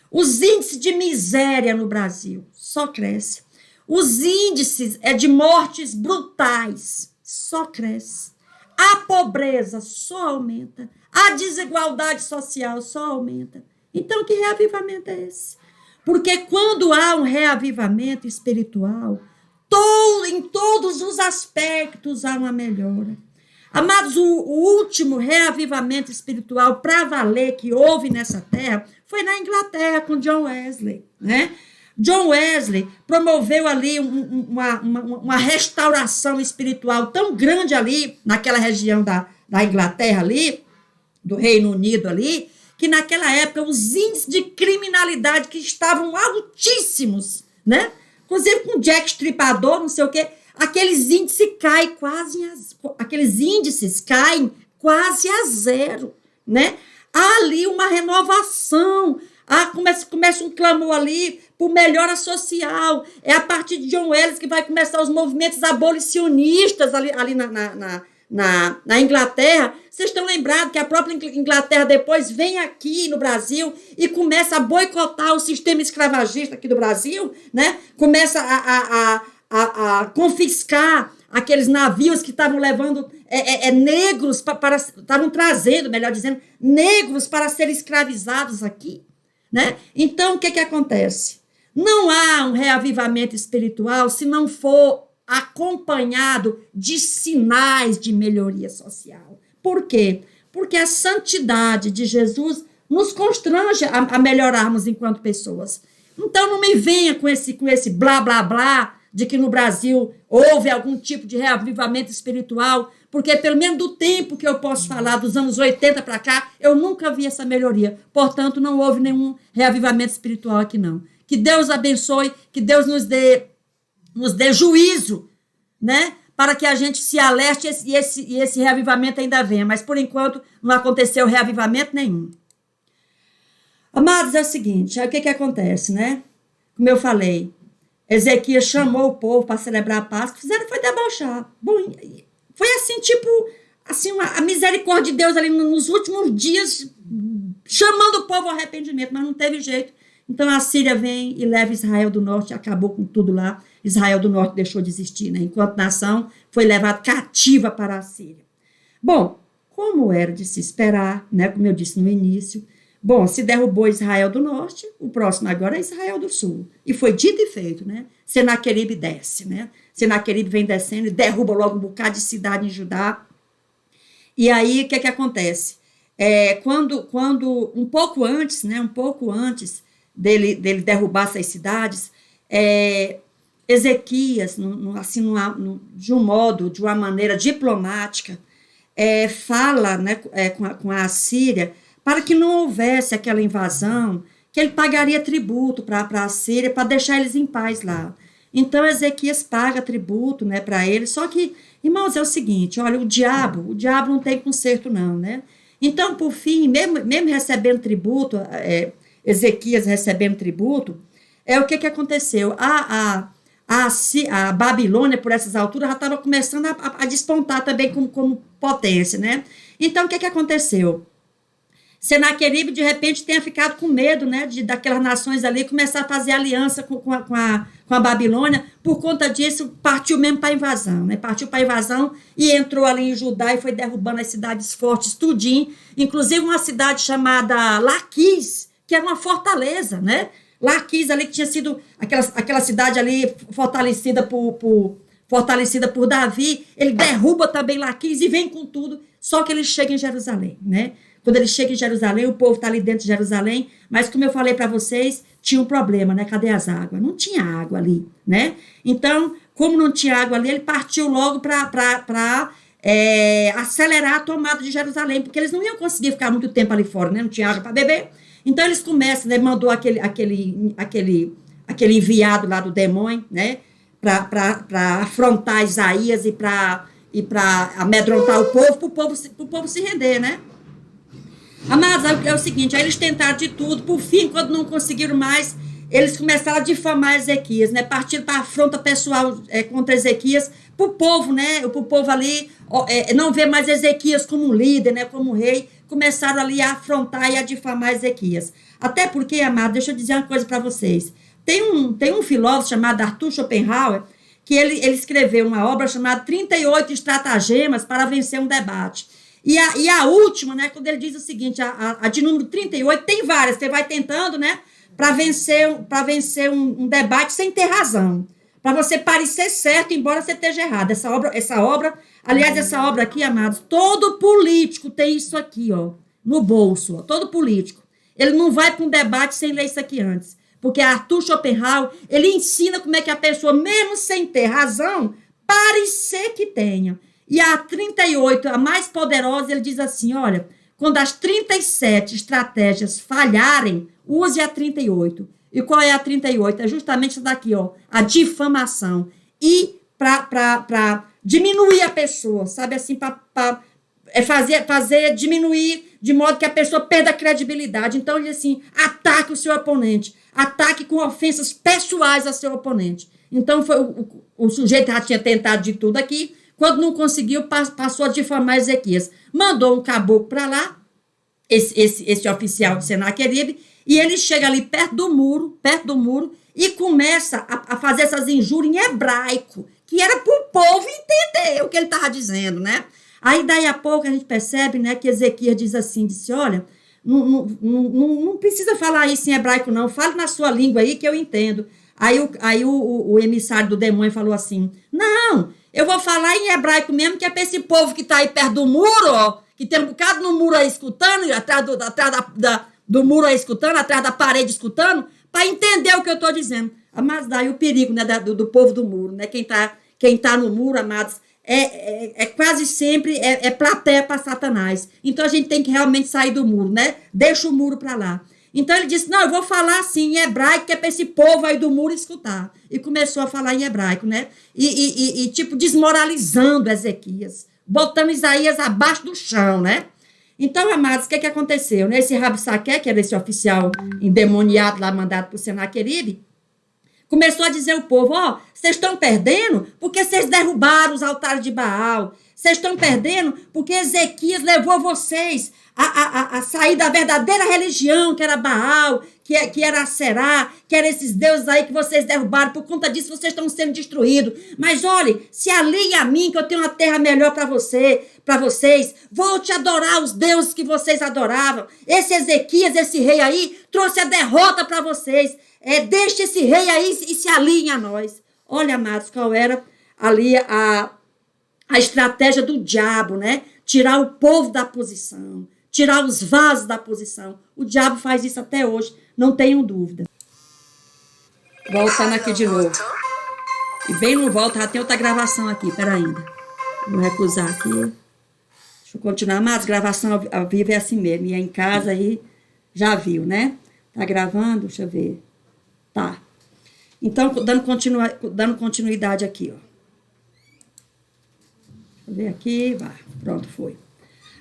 Os índices de miséria no Brasil só crescem. Os índices de mortes brutais só crescem. A pobreza só aumenta. A desigualdade social só aumenta. Então, que reavivamento é esse? Porque quando há um reavivamento espiritual, em todos os aspectos há uma melhora. Amados, o último reavivamento espiritual para valer que houve nessa terra foi na Inglaterra com John Wesley, né? John Wesley promoveu ali uma restauração espiritual tão grande ali, naquela região da Inglaterra ali, do Reino Unido ali, que naquela época os índices de criminalidade que estavam altíssimos, né? Inclusive com Jack Stripador, não sei o quê, aqueles índices caem quase a zero, né? Há ali uma renovação, começa um clamor ali por melhora social. É a partir de John Wesley que vai começar os movimentos abolicionistas ali na Inglaterra. Vocês estão lembrados que a própria Inglaterra depois vem aqui no Brasil e começa a boicotar o sistema escravagista aqui do Brasil, né? Começa a confiscar aqueles navios que estavam levando negros estavam trazendo, melhor dizendo, negros para serem escravizados aqui, né? Então, o que acontece? Não há um reavivamento espiritual se não for acompanhado de sinais de melhoria social. Por quê? Porque a santidade de Jesus nos constrange a melhorarmos enquanto pessoas. Então, não me venha com esse blá, blá, blá, de que no Brasil houve algum tipo de reavivamento espiritual, porque pelo menos do tempo que eu posso falar, dos anos 80 para cá, eu nunca vi essa melhoria. Portanto, não houve nenhum reavivamento espiritual aqui, não. Que Deus abençoe, que Deus nos dê juízo, né? Para que a gente se alerte e esse reavivamento ainda venha. Mas, por enquanto, não aconteceu reavivamento nenhum. Amados, é o seguinte, aí o que acontece, né? Como eu falei, Ezequias chamou o povo para celebrar a Páscoa, fizeram foi debochar. Bom, foi assim, tipo, assim, a misericórdia de Deus ali nos últimos dias, chamando o povo ao arrependimento, mas não teve jeito. Então a Síria vem e leva Israel do Norte, acabou com tudo lá. Israel do Norte deixou de existir, né? Enquanto nação, foi levada cativa para a Síria. Bom, como era de se esperar, né? Como eu disse no início, bom, se derrubou Israel do Norte, o próximo agora é Israel do Sul. E foi dito e feito, né? Senaqueribe desce, né? Senaqueribe vem descendo e derruba logo um bocado de cidade em Judá. E aí, o que acontece? Quando um pouco antes, né? Um pouco antes dele derrubar essas cidades, Ezequias, de um modo, de uma maneira diplomática, fala, né, com a Síria, para que não houvesse aquela invasão, que ele pagaria tributo para a Síria, para deixar eles em paz lá. Então, Ezequias paga tributo, né, para eles, só que, irmãos, é o seguinte, olha, o diabo não tem conserto não, né? Então, por fim, mesmo recebendo tributo, Ezequias recebendo tributo, o que aconteceu? A Babilônia, por essas alturas, já estava começando a despontar também como potência, né? Então, o que aconteceu? Senaqueribe, de repente, tenha ficado com medo, né, daquelas nações ali começar a fazer aliança com a Babilônia. Por conta disso, partiu mesmo para a invasão, né? Partiu para a invasão e entrou ali em Judá e foi derrubando as cidades fortes, tudinho, inclusive uma cidade chamada Laquis, que era uma fortaleza, né? Laquis ali, que tinha sido aquela cidade ali fortalecida por Davi. Ele derruba também Laquis e vem com tudo, só que ele chega em Jerusalém, né? Quando ele chega em Jerusalém, o povo está ali dentro de Jerusalém, mas como eu falei para vocês, tinha um problema, né? Cadê as águas? Não tinha água ali, né? Então, como não tinha água ali, ele partiu logo para acelerar a tomada de Jerusalém, porque eles não iam conseguir ficar muito tempo ali fora, né? Não tinha água para beber. Então, eles começam, né? Mandou aquele enviado lá do demônio, né? Para afrontar Isaías e para amedrontar o povo, para o povo se render, né? Amados, é o seguinte, aí eles tentaram de tudo, por fim, quando não conseguiram mais, eles começaram a difamar Ezequias, né? Partiram para a afronta pessoal contra Ezequias, para o povo, né? Para o povo ali não ver mais Ezequias como um líder, né? Como um rei, começaram ali a afrontar e a difamar Ezequias. Até porque, amados, deixa eu dizer uma coisa para vocês. Tem um filósofo chamado Arthur Schopenhauer, que ele escreveu uma obra chamada 38 Estratagemas para Vencer um Debate. E a última, né, quando ele diz o seguinte, a de número 38, tem várias, você vai tentando, né, para vencer um debate sem ter razão, para você parecer certo, embora você esteja errado. Essa obra aqui, amados, todo político tem isso aqui, ó, no bolso, ó, todo político. Ele não vai para um debate sem ler isso aqui antes, porque Arthur Schopenhauer, ele ensina como é que a pessoa, mesmo sem ter razão, parecer que tenha. E a 38, a mais poderosa, ele diz assim, olha, quando as 37 estratégias falharem, use a 38. E qual é a 38? É justamente isso daqui, ó, a difamação. E para diminuir a pessoa, sabe assim, para fazer diminuir, de modo que a pessoa perda a credibilidade. Então, ele diz assim, ataque o seu oponente, ataque com ofensas pessoais ao seu oponente. Então, o sujeito já tinha tentado de tudo aqui. Quando não conseguiu, passou a difamar Ezequias. Mandou um caboclo para lá, esse oficial de Senaqueribe, e ele chega ali perto do muro, e começa a fazer essas injúrias em hebraico, que era para o povo entender o que ele estava dizendo, né? Aí, daí a pouco, a gente percebe, né, que Ezequias disse, olha, não precisa falar isso em hebraico, não, fale na sua língua aí que eu entendo. Aí o emissário do demônio falou assim, não, eu vou falar em hebraico mesmo, que é para esse povo que está aí perto do muro, ó, que tem um bocado no muro aí escutando, atrás do muro aí escutando, atrás da parede escutando, para entender o que eu estou dizendo. Mas daí o perigo, né, do povo do muro, né? Quem tá no muro, amados, quase sempre plateia para Satanás. Então a gente tem que realmente sair do muro, né? Deixa o muro para lá. Então ele disse, não, eu vou falar assim em hebraico, que é para esse povo aí do muro escutar. E começou a falar em hebraico, né? E tipo, desmoralizando Ezequias, botando Isaías abaixo do chão, né? Então, amados, o que aconteceu? Esse Rabsaque, que era esse oficial endemoniado lá, mandado por Senaqueribe, começou a dizer ao povo, ó, vocês estão perdendo porque vocês derrubaram os altares de Baal. Vocês estão perdendo porque Ezequias levou vocês a sair da verdadeira religião, que era Baal, que era Aserá, que eram esses deuses aí que vocês derrubaram. Por conta disso, vocês estão sendo destruídos. Mas olhe, se alie a mim, que eu tenho uma terra melhor para vocês. Volte a adorar os deuses que vocês adoravam. Esse Ezequias, esse rei aí, trouxe a derrota para vocês. Deixe esse rei aí e se alinhe a nós. Olha, amados, qual era ali a estratégia do diabo, né? Tirar o povo da posição, tirar os vasos da posição. O diabo faz isso até hoje, não tenham dúvida. Voltando aqui de novo. E bem no volta, já tem outra gravação aqui, peraí. Vou recusar aqui. Deixa eu continuar, mas gravação ao vivo é assim mesmo. E é em casa aí, já viu, né? Tá gravando? Deixa eu ver. Tá. Então, dando continuidade aqui, ó. Deixa eu ver aqui, vai. Pronto, foi.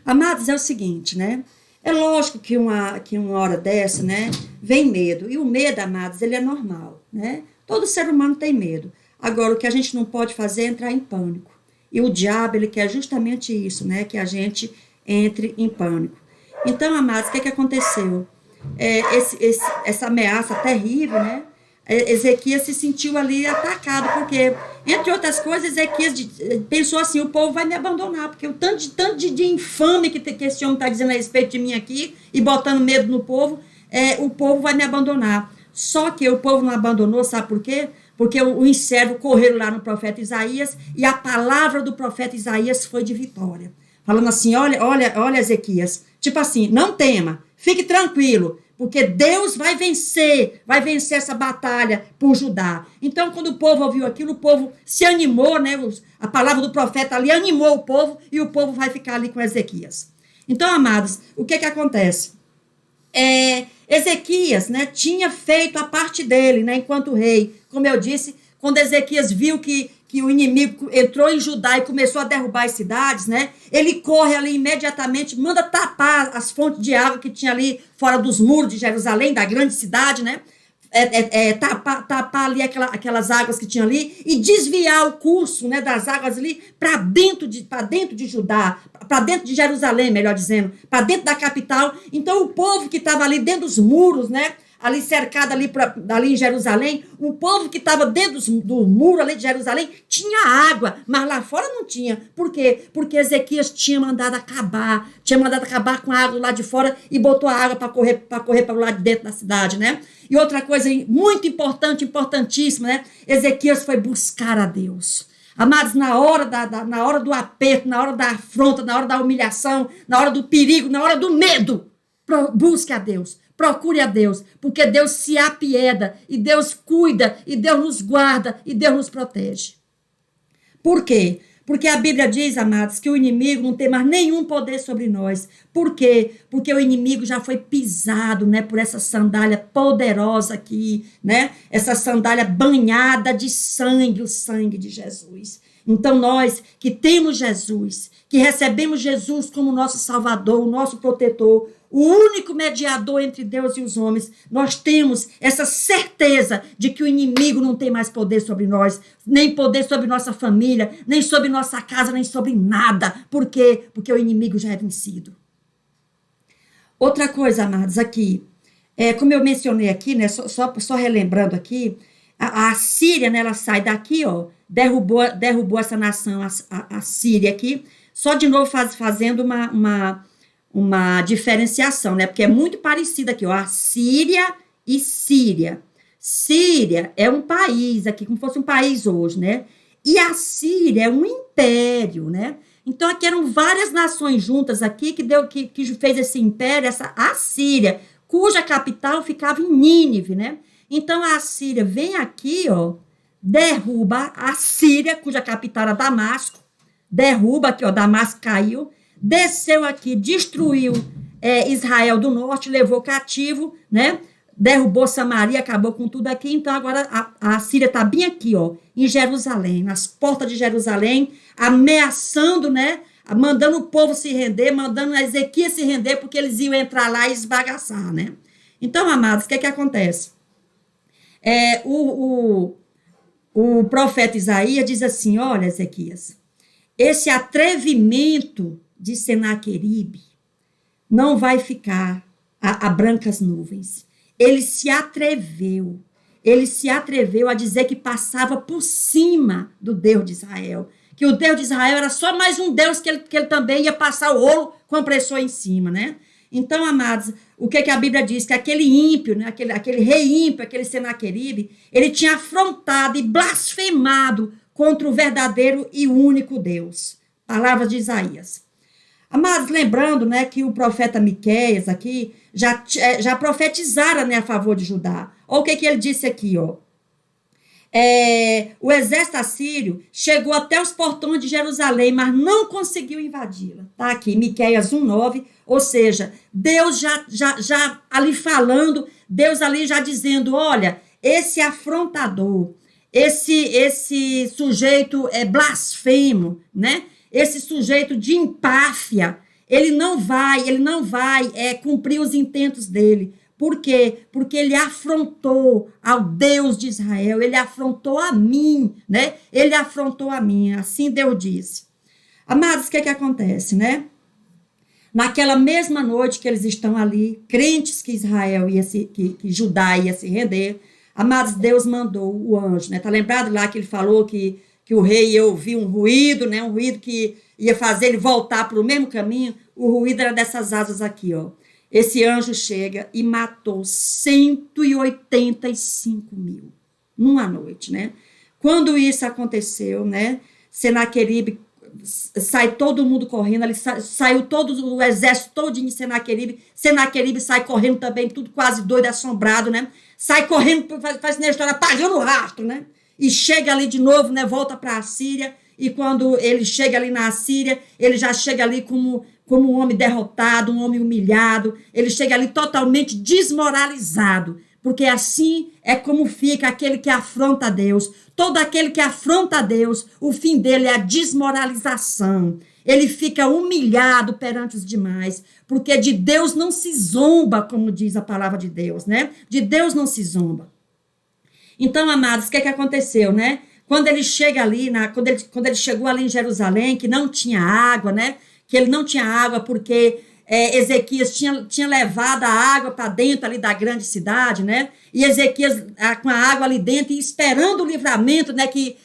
Amados, é o seguinte, né? É lógico que uma hora dessa, né, vem medo. E o medo, amados, ele é normal, né? Todo ser humano tem medo. Agora, o que a gente não pode fazer é entrar em pânico. E o diabo, ele quer justamente isso, né? Que a gente entre em pânico. Então, amados, o que aconteceu? Essa ameaça terrível, né? Ezequias se sentiu ali atacado, porque, entre outras coisas, Ezequias pensou assim: o povo vai me abandonar, porque o tanto de infame que esse homem está dizendo a respeito de mim aqui, e botando medo no povo, o povo vai me abandonar. Só que o povo não abandonou, sabe por quê? Porque o inservo correram lá no profeta Isaías, e a palavra do profeta Isaías foi de vitória. Falando assim: olha, Ezequias, tipo assim, não tema, fique tranquilo, porque Deus vai vencer essa batalha por Judá. Então, quando o povo ouviu aquilo, o povo se animou, né? A palavra do profeta ali animou o povo, e o povo vai ficar ali com Ezequias. Então, amados, o que acontece? Ezequias, né, tinha feito a parte dele, né, enquanto rei. Como eu disse, quando Ezequias viu que o inimigo entrou em Judá e começou a derrubar as cidades, né, ele corre ali imediatamente, manda tapar as fontes de água que tinha ali fora dos muros de Jerusalém, da grande cidade, né, tapar ali aquelas águas que tinha ali e desviar o curso, né, das águas ali para dentro de Judá, para dentro de Jerusalém, melhor dizendo, para dentro da capital. Então o povo que estava ali dentro dos muros, né, ali cercado ali em Jerusalém, o povo que estava dentro do muro ali de Jerusalém tinha água, mas lá fora não tinha. Por quê? Porque Ezequias tinha mandado acabar com a água lá de fora e botou a água para correr para o lado de dentro da cidade, né? E outra coisa muito importante, importantíssima, né? Ezequias foi buscar a Deus. Amados, na hora do aperto, na hora da afronta, na hora da humilhação, na hora do perigo, na hora do medo, busque a Deus, procure a Deus, porque Deus se apieda, e Deus cuida, e Deus nos guarda, e Deus nos protege. Por quê? Porque a Bíblia diz, amados, que o inimigo não tem mais nenhum poder sobre nós. Por quê? Porque o inimigo já foi pisado, né, por essa sandália poderosa aqui, né? Essa sandália banhada de sangue, o sangue de Jesus. Então nós que temos Jesus, que recebemos Jesus como nosso Salvador, o nosso protetor, o único mediador entre Deus e os homens, nós temos essa certeza de que o inimigo não tem mais poder sobre nós, nem poder sobre nossa família, nem sobre nossa casa, nem sobre nada. Por quê? Porque o inimigo já é vencido. Outra coisa, amados, aqui, como eu mencionei aqui, né, só relembrando aqui, a Síria, né, ela sai daqui, ó, derrubou essa nação, a Síria aqui, só de novo fazendo uma diferenciação, né? Porque é muito parecida aqui, ó, a Síria e Síria. Síria é um país aqui, como fosse um país hoje, né? E a Síria é um império, né? Então aqui eram várias nações juntas aqui que fez esse império, a Síria, cuja capital ficava em Nínive, né? Então a Síria vem aqui, ó, derruba a Síria, cuja capital era Damasco, derruba aqui, ó, Damasco caiu, desceu aqui, destruiu Israel do norte, levou cativo, né? Derrubou Samaria, acabou com tudo aqui. Então agora a Síria está bem aqui, ó, em Jerusalém, nas portas de Jerusalém, ameaçando, né? Mandando o povo se render, mandando Ezequias se render, porque eles iam entrar lá e esbagaçar, né? Então, amados, o que acontece? O profeta Isaías diz assim: olha, Ezequias, esse atrevimento de Senaqueribe não vai ficar a brancas nuvens. Ele se atreveu a dizer que passava por cima do Deus de Israel, que o Deus de Israel era só mais um Deus que ele também ia passar o rolo com a pressão em cima, né? Então, amados, o que a Bíblia diz? Que aquele ímpio, né, aquele rei ímpio, aquele Senaqueribe, ele tinha afrontado e blasfemado contra o verdadeiro e único Deus. Palavras de Isaías. Amados, lembrando, né, que o profeta Miqueias aqui já profetizara, né, a favor de Judá. Olha o que ele disse aqui, ó. O exército assírio chegou até os portões de Jerusalém, mas não conseguiu invadi-la. Tá aqui, Miqueias 1:9, ou seja, Deus já ali falando, Deus ali já dizendo: olha, esse afrontador, esse sujeito blasfemo, né? Esse sujeito de empáfia, ele não vai cumprir os intentos dele. Por quê? Porque ele afrontou ao Deus de Israel, ele afrontou a mim, né? Ele afrontou a mim, assim Deus disse. Amados, o que acontece, né? Naquela mesma noite que eles estão ali, crentes que Israel que Judá ia se render, amados, Deus mandou o anjo, né? Tá lembrado lá que ele falou que o rei ia ouvir um ruído, né? Um ruído que ia fazer ele voltar para o mesmo caminho. O ruído era dessas asas aqui, ó. Esse anjo chega e matou 185.000 numa noite, né? Quando isso aconteceu, né? Senaqueribe sai todo mundo correndo, ali saiu todo o exército todinho de Senaqueribe. Senaqueribe sai correndo também, tudo quase doido, assombrado, né? Sai correndo, faz na história, apagando o rastro, né? E chega ali de novo, né? Volta para a Síria. E quando ele chega ali na Síria, ele já chega ali como um homem derrotado, um homem humilhado. Ele chega ali totalmente desmoralizado. Porque assim é como fica aquele que afronta a Deus. Todo aquele que afronta a Deus, o fim dele é a desmoralização. Ele fica humilhado perante os demais, porque de Deus não se zomba, como diz a palavra de Deus, né? De Deus não se zomba. Então, amados, o que aconteceu, né? Quando ele chega ali, quando ele chegou ali em Jerusalém, que não tinha água, né? Que ele não tinha água porque Ezequias tinha levado a água para dentro ali da grande cidade, né? E Ezequias com a água ali dentro e esperando o livramento, né? Que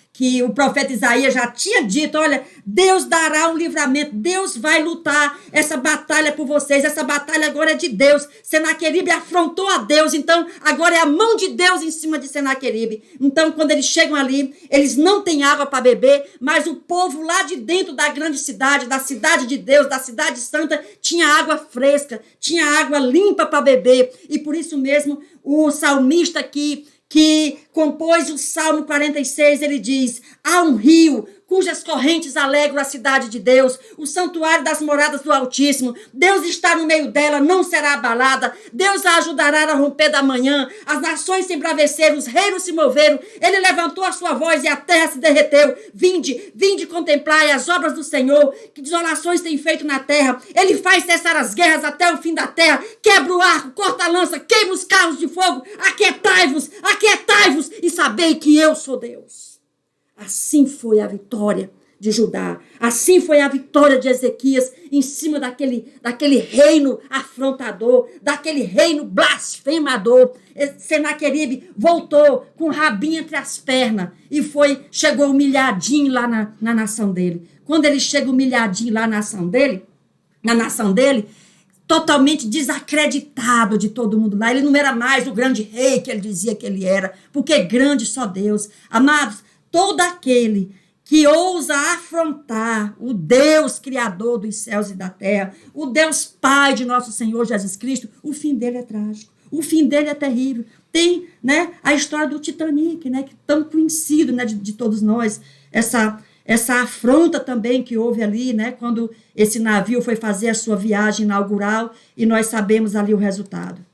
o profeta Isaías já tinha dito, olha, Deus dará um livramento, Deus vai lutar essa batalha por vocês, essa batalha agora é de Deus. Senaqueribe afrontou a Deus, então agora é a mão de Deus em cima de Senaqueribe. Então, quando eles chegam ali, eles não têm água para beber, mas o povo lá de dentro da grande cidade, da cidade de Deus, da cidade santa, tinha água fresca, tinha água limpa para beber, e por isso mesmo o salmista que compôs o Salmo 46, ele diz, há um rio cujas correntes alegram a cidade de Deus, o santuário das moradas do Altíssimo. Deus está no meio dela, não será abalada. Deus a ajudará a romper da manhã. As nações se embraveceram, os reinos se moveram. Ele levantou a sua voz e a terra se derreteu. Vinde contemplai as obras do Senhor, que desolações tem feito na terra. Ele faz cessar as guerras até o fim da terra. Quebra o arco, corta a lança, queima os carros de fogo. Aquietai-vos e sabei que eu sou Deus. Assim foi a vitória de Judá. Assim foi a vitória de Ezequias em cima daquele reino afrontador, daquele reino blasfemador. Senaqueribe voltou com o rabinho entre as pernas e chegou humilhadinho lá na nação dele. Quando ele chega humilhadinho lá na nação dele, totalmente desacreditado de todo mundo lá. Ele não era mais o grande rei que ele dizia que ele era, porque grande só Deus. Amados, todo aquele que ousa afrontar o Deus criador dos céus e da terra, o Deus Pai de nosso Senhor Jesus Cristo, o fim dele é trágico, o fim dele é terrível. Tem, né, a história do Titanic, né, que tão conhecido, né, de todos nós, essa afronta também que houve ali, né, quando esse navio foi fazer a sua viagem inaugural, e nós sabemos ali o resultado.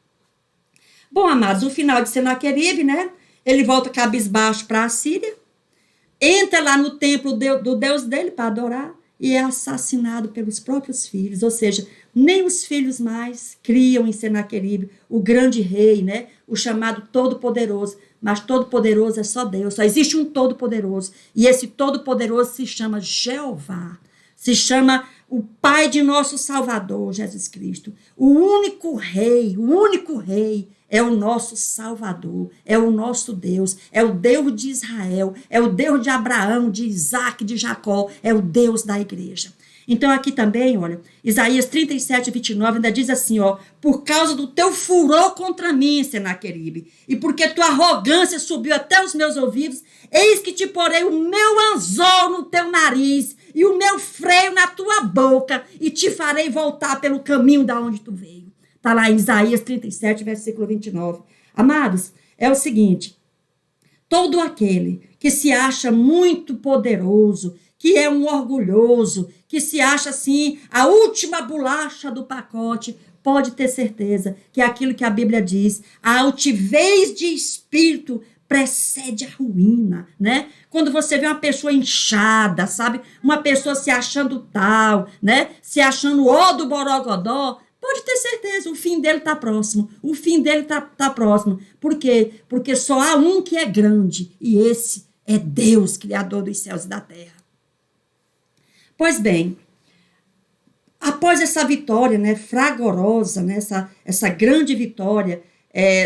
Bom, amados, o final de Senaqueribe, né, ele volta cabisbaixo para a Síria, entra lá no templo do Deus dele para adorar e é assassinado pelos próprios filhos, ou seja, nem os filhos mais criam em Senaqueribe, o grande rei, né, o chamado Todo-Poderoso, mas Todo-Poderoso é só Deus, só existe um Todo-Poderoso, e esse Todo-Poderoso se chama Jeová, se chama o Pai de nosso Salvador, Jesus Cristo, o único rei é o nosso Salvador, é o nosso Deus, é o Deus de Israel, é o Deus de Abraão, de Isaac, de Jacó, é o Deus da igreja. Então aqui também, olha, Isaías 37, 29 ainda diz assim, ó, por causa do teu furor contra mim, Senaqueribe, e porque tua arrogância subiu até os meus ouvidos, eis que te porei o meu anzol no teu nariz e o meu freio na tua boca e te farei voltar pelo caminho da onde tu veio. Está lá em Isaías 37, versículo 29. Amados, é o seguinte, todo aquele que se acha muito poderoso, que é um orgulhoso, que se acha assim a última bolacha do pacote, pode ter certeza que é aquilo que a Bíblia diz, a altivez de espírito precede a ruína, né? Quando você vê uma pessoa inchada, sabe? Uma pessoa se achando tal, né? Se achando ó do borogodó, pode ter certeza, o fim dele está próximo. O fim dele está próximo. Por quê? Porque só há um que é grande, e esse é Deus, Criador dos céus e da terra. Pois bem, após essa vitória, né, fragorosa, né, essa grande vitória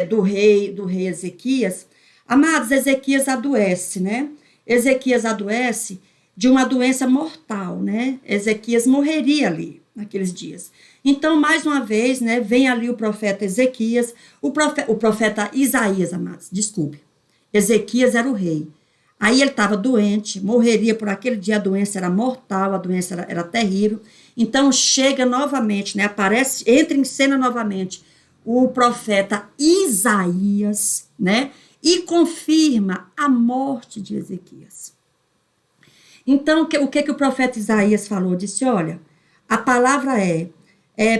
do rei Ezequias, amados, Ezequias adoece, né? Ezequias adoece de uma doença mortal, né? Ezequias morreria ali naqueles dias. Então, mais uma vez, né, vem ali o profeta Ezequias, o profeta Isaías, amados, desculpe. Ezequias era o rei. Aí ele estava doente, morreria por aquele dia, a doença era mortal, a doença era terrível. Então, chega novamente, né, aparece, entra em cena novamente o profeta Isaías, né, e confirma a morte de Ezequias. Então, o que o profeta Isaías falou? Disse, olha, a palavra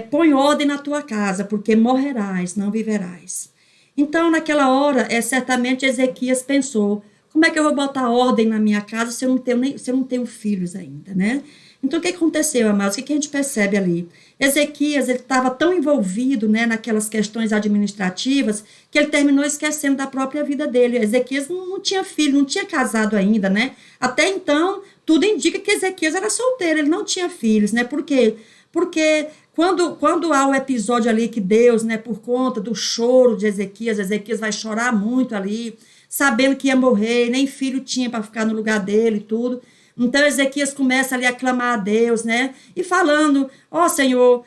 põe ordem na tua casa, porque morrerás, não viverás. Então, naquela hora, certamente Ezequias pensou, como é que eu vou botar ordem na minha casa se eu não tenho filhos ainda, né? Então, o que aconteceu, amados? O que a gente percebe ali? Ezequias, ele estava tão envolvido, né, naquelas questões administrativas, que ele terminou esquecendo da própria vida dele. Ezequias não tinha filho, não tinha casado ainda, né? Até então, tudo indica que Ezequias era solteiro, ele não tinha filhos, né? Por quê? Porque quando há o episódio ali que Deus, né, por conta do choro de Ezequias vai chorar muito ali, sabendo que ia morrer, nem filho tinha para ficar no lugar dele e tudo. Então, Ezequias começa ali a clamar a Deus, né? E falando, Senhor,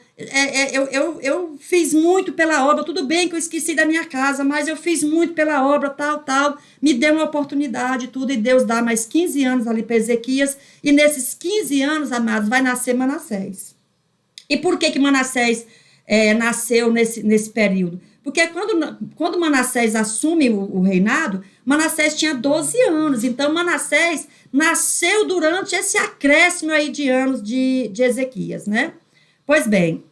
eu fiz muito pela obra, tudo bem que eu esqueci da minha casa, mas eu fiz muito pela obra, tal, me deu uma oportunidade, tudo, e Deus dá mais 15 anos ali para Ezequias, e nesses 15 anos, amados, vai nascer Manassés. E por que Manassés nasceu nesse período? Porque quando Manassés assume o reinado, Manassés tinha 12 anos. Então, Manassés nasceu durante esse acréscimo aí de anos de Ezequias, né? Pois bem,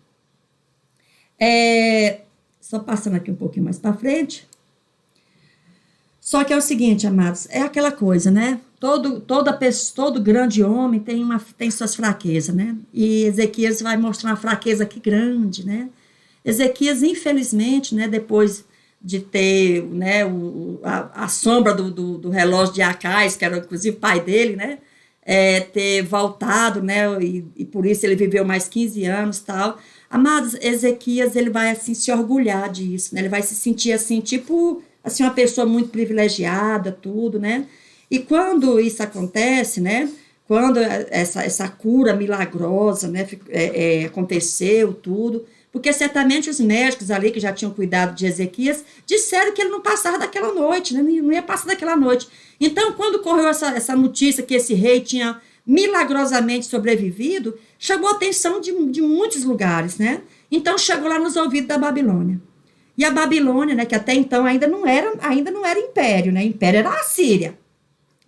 só passando aqui um pouquinho mais para frente. Só que é o seguinte, amados, é aquela coisa, né? Todo grande homem tem suas fraquezas, né? E Ezequias vai mostrar uma fraqueza aqui grande, né? Ezequias, infelizmente, né, depois de ter, né, a sombra do relógio de Acais, que era inclusive pai dele, né, ter voltado, né, e por isso ele viveu mais 15 anos e tal. Amados, Ezequias, ele vai assim se orgulhar disso, né, ele vai se sentir assim, tipo, assim, uma pessoa muito privilegiada, tudo, né, e quando isso acontece, né, quando essa cura milagrosa, né, aconteceu, tudo, porque certamente os médicos ali que já tinham cuidado de Ezequias disseram que ele não passava daquela noite, né? Não ia passar daquela noite. Então, quando correu essa notícia que esse rei tinha milagrosamente sobrevivido, chamou a atenção de muitos lugares, né? Então, chegou lá nos ouvidos da Babilônia. E a Babilônia, né, que até então ainda não era império, né? Império era a Assíria.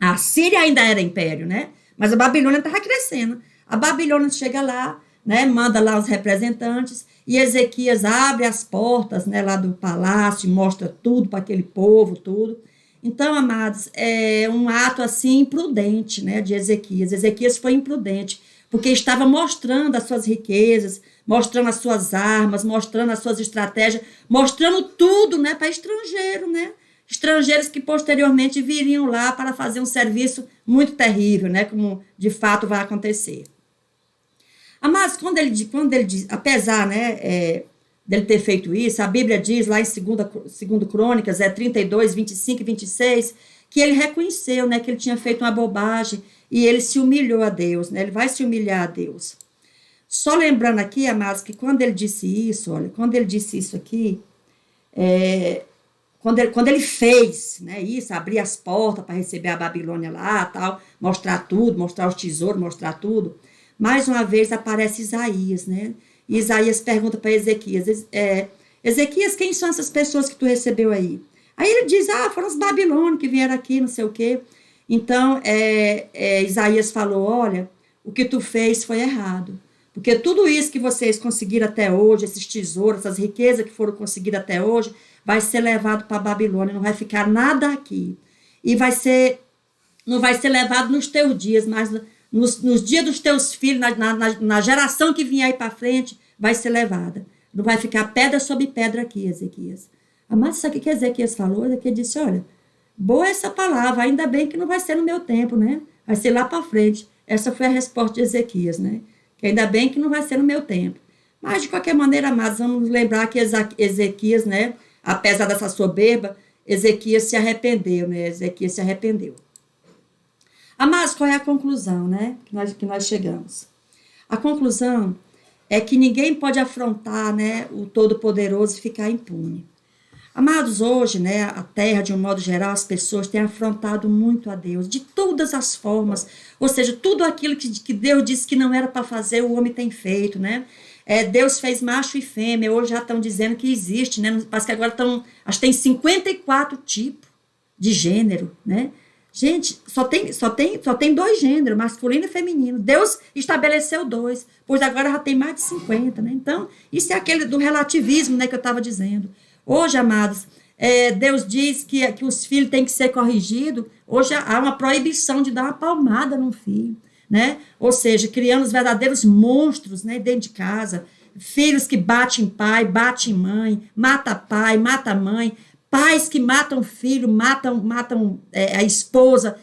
A Assíria ainda era império, né? Mas a Babilônia estava crescendo. A Babilônia chega lá, né, manda lá os representantes, e Ezequias abre as portas, né, lá do palácio, mostra tudo para aquele povo, tudo. Então, amados, é um ato assim imprudente, né, de Ezequias. Ezequias foi imprudente, porque estava mostrando as suas riquezas, mostrando as suas armas, mostrando as suas estratégias, mostrando tudo, né, para estrangeiro, né? Estrangeiros que posteriormente viriam lá para fazer um serviço muito terrível, né, como de fato vai acontecer. Mas quando ele diz, apesar, né, dele ter feito isso, a Bíblia diz lá em 2 Crônicas, 32, 25 e 26, que ele reconheceu, né, que ele tinha feito uma bobagem e ele se humilhou a Deus, né, ele vai se humilhar a Deus. Só lembrando aqui, amados, que quando ele disse isso, olha, quando ele disse isso aqui, quando ele fez, né, isso, abrir as portas para receber a Babilônia lá, tal, mostrar tudo, mostrar os tesouros, mostrar tudo, mais uma vez aparece Isaías, né? E Isaías pergunta para Ezequias, Ezequias, quem são essas pessoas que tu recebeu aí? Aí ele diz, foram os babilônios que vieram aqui, não sei o quê. Então, Isaías falou, olha, o que tu fez foi errado. Porque tudo isso que vocês conseguiram até hoje, esses tesouros, essas riquezas que foram conseguidas até hoje, vai ser levado para a Babilônia, não vai ficar nada aqui. E não vai ser levado nos teus dias, mas nos dias dos teus filhos, na geração que vier aí para frente, vai ser levada. Não vai ficar pedra sobre pedra aqui, Ezequias. Mas sabe o que Ezequias falou? Ezequias disse, olha, boa essa palavra, ainda bem que não vai ser no meu tempo, né? Vai ser lá para frente. Essa foi a resposta de Ezequias, né? que ainda bem que não vai ser no meu tempo. Mas, de qualquer maneira, amados, vamos lembrar que Ezequias, né, apesar dessa soberba, Ezequias se arrependeu, né? Ezequias se arrependeu. Amados, qual é a conclusão, né, que nós chegamos? A conclusão é que ninguém pode afrontar, né, o Todo-Poderoso e ficar impune. Amados, hoje, né, a terra, de um modo geral, as pessoas têm afrontado muito a Deus, de todas as formas, ou seja, tudo aquilo que Deus disse que não era para fazer, o homem tem feito, né? Deus fez macho e fêmea, hoje já estão dizendo que existe, né? Parece que agora acho que tem 54 tipos de gênero, né? Gente, só tem 2 gêneros, masculino e feminino. Deus estabeleceu 2, pois agora já tem mais de 50, né? Então, isso é aquele do relativismo, né, que eu estava dizendo. Hoje, amados, Deus diz que os filhos têm que ser corrigidos. Hoje há uma proibição de dar uma palmada num filho, né? Ou seja, criando os verdadeiros monstros, né, dentro de casa. Filhos que batem pai, batem mãe, mata pai, mata mãe. Pais que matam filho, matam a esposa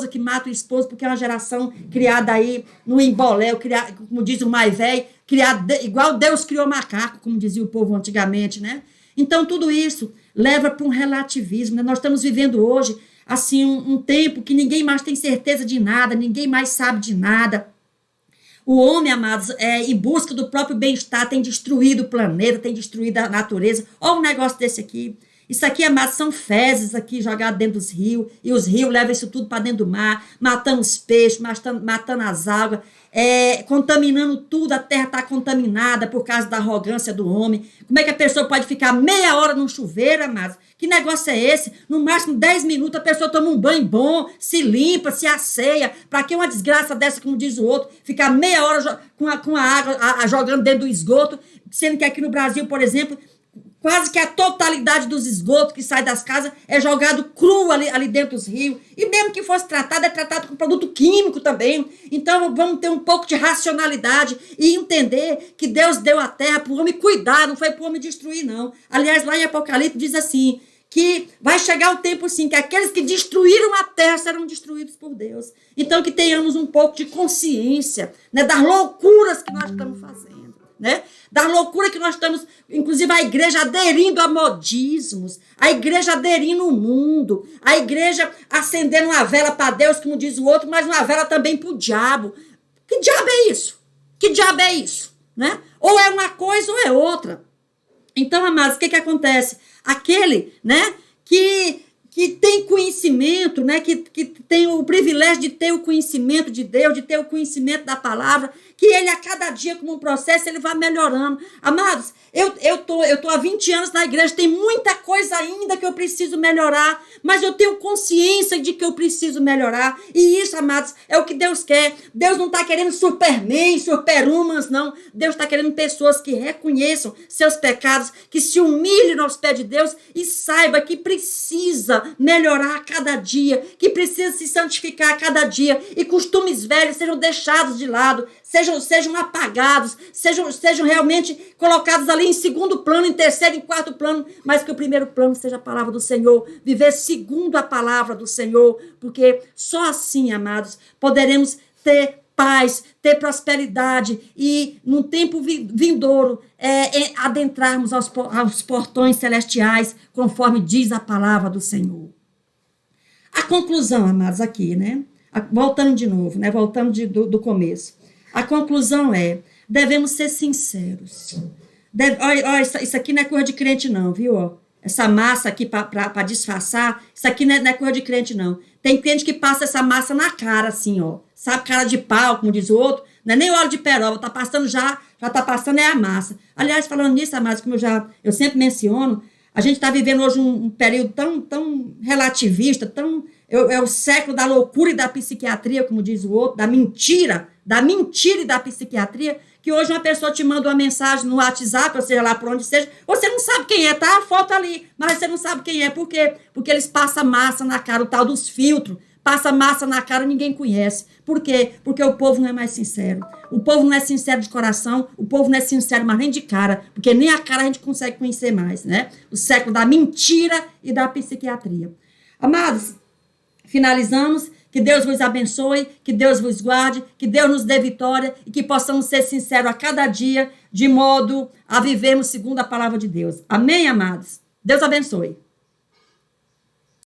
que mata o esposo, porque é uma geração criada aí no emboléu, como diz o mais velho, criada igual Deus criou macaco, como dizia o povo antigamente, né? Então, tudo isso leva para um relativismo, né? Nós estamos vivendo hoje, assim, um tempo que ninguém mais tem certeza de nada, ninguém mais sabe de nada. O homem, amados, em busca do próprio bem-estar, tem destruído o planeta, tem destruído a natureza. Olha um negócio desse aqui. Isso aqui, amados, são fezes aqui jogadas dentro dos rios, e os rios levam isso tudo para dentro do mar, matando os peixes, matando as águas, contaminando tudo, a terra está contaminada por causa da arrogância do homem. Como é que a pessoa pode ficar meia hora num chuveiro, amados? Que negócio é esse? No máximo 10 minutos a pessoa toma um banho bom, se limpa, se asseia. Para que uma desgraça dessa, como diz o outro, ficar meia hora com a água jogando dentro do esgoto, sendo que aqui no Brasil, por exemplo, quase que a totalidade dos esgotos que sai das casas é jogado cru ali dentro dos rios. E mesmo que fosse tratado, é tratado com produto químico também. Então vamos ter um pouco de racionalidade e entender que Deus deu a terra para o homem cuidar, não foi para o homem destruir, não. Aliás, lá em Apocalipse diz assim, que vai chegar o tempo, sim, que aqueles que destruíram a terra serão destruídos por Deus. Então que tenhamos um pouco de consciência, né, das loucuras que nós estamos fazendo. Né? Da loucura que nós estamos, inclusive a igreja aderindo a modismos, a igreja aderindo ao mundo, a igreja acendendo uma vela para Deus, como diz o outro, mas uma vela também para o diabo. Que diabo é isso? Que diabo é isso? Né? Ou é uma coisa ou é outra. Então, amados, o que acontece? Aquele, né, que tem conhecimento, né, que tem o privilégio de ter o conhecimento de Deus, de ter o conhecimento da palavra, que ele a cada dia, como um processo, ele vai melhorando. Amados, eu tô há 20 anos na igreja, tem muita coisa ainda que eu preciso melhorar, mas eu tenho consciência de que eu preciso melhorar, e isso, amados, é o que Deus quer. Deus não está querendo superman, superhumans, não. Deus está querendo pessoas que reconheçam seus pecados, que se humilhem aos pés de Deus e saiba que precisa melhorar a cada dia, que precisa se santificar a cada dia, e costumes velhos sejam deixados de lado, sejam apagados, sejam realmente colocados ali em segundo plano, em terceiro, em quarto plano, mas que o primeiro plano seja a palavra do Senhor, viver segundo a palavra do Senhor, porque só assim, amados, poderemos ter paz, ter prosperidade e, num tempo vindouro, adentrarmos aos portões celestiais, conforme diz a palavra do Senhor. A conclusão, amados, aqui, né? Voltando de novo, né? Voltando do começo. A conclusão devemos ser sinceros. Olha, isso aqui não é coisa de crente não, viu? Essa massa aqui para disfarçar, isso aqui não é coisa de crente não. Tem crente que passa essa massa na cara, assim, ó. Sabe, cara de pau, como diz o outro. Não é nem óleo de peroba, tá passando já tá passando a massa. Aliás, falando nisso, amados, como eu sempre menciono, a gente está vivendo hoje um período tão relativista, é o século da loucura e da psiquiatria, como diz o outro, da mentira e da psiquiatria, que hoje uma pessoa te manda uma mensagem no WhatsApp, ou seja, lá por onde seja, você não sabe quem é, tá a foto ali, mas você não sabe quem é. Por quê? Porque eles passam massa na cara, o tal dos filtros, passa massa na cara e ninguém conhece. Por quê? Porque o povo não é mais sincero. O povo não é sincero de coração, o povo não é sincero, mas nem de cara, porque nem a cara a gente consegue conhecer mais, né? O século da mentira e da psiquiatria. Amados, finalizamos Que Deus vos abençoe, que Deus vos guarde, que Deus nos dê vitória e que possamos ser sinceros a cada dia, de modo a vivermos segundo a palavra de Deus. Amém, amados? Deus abençoe.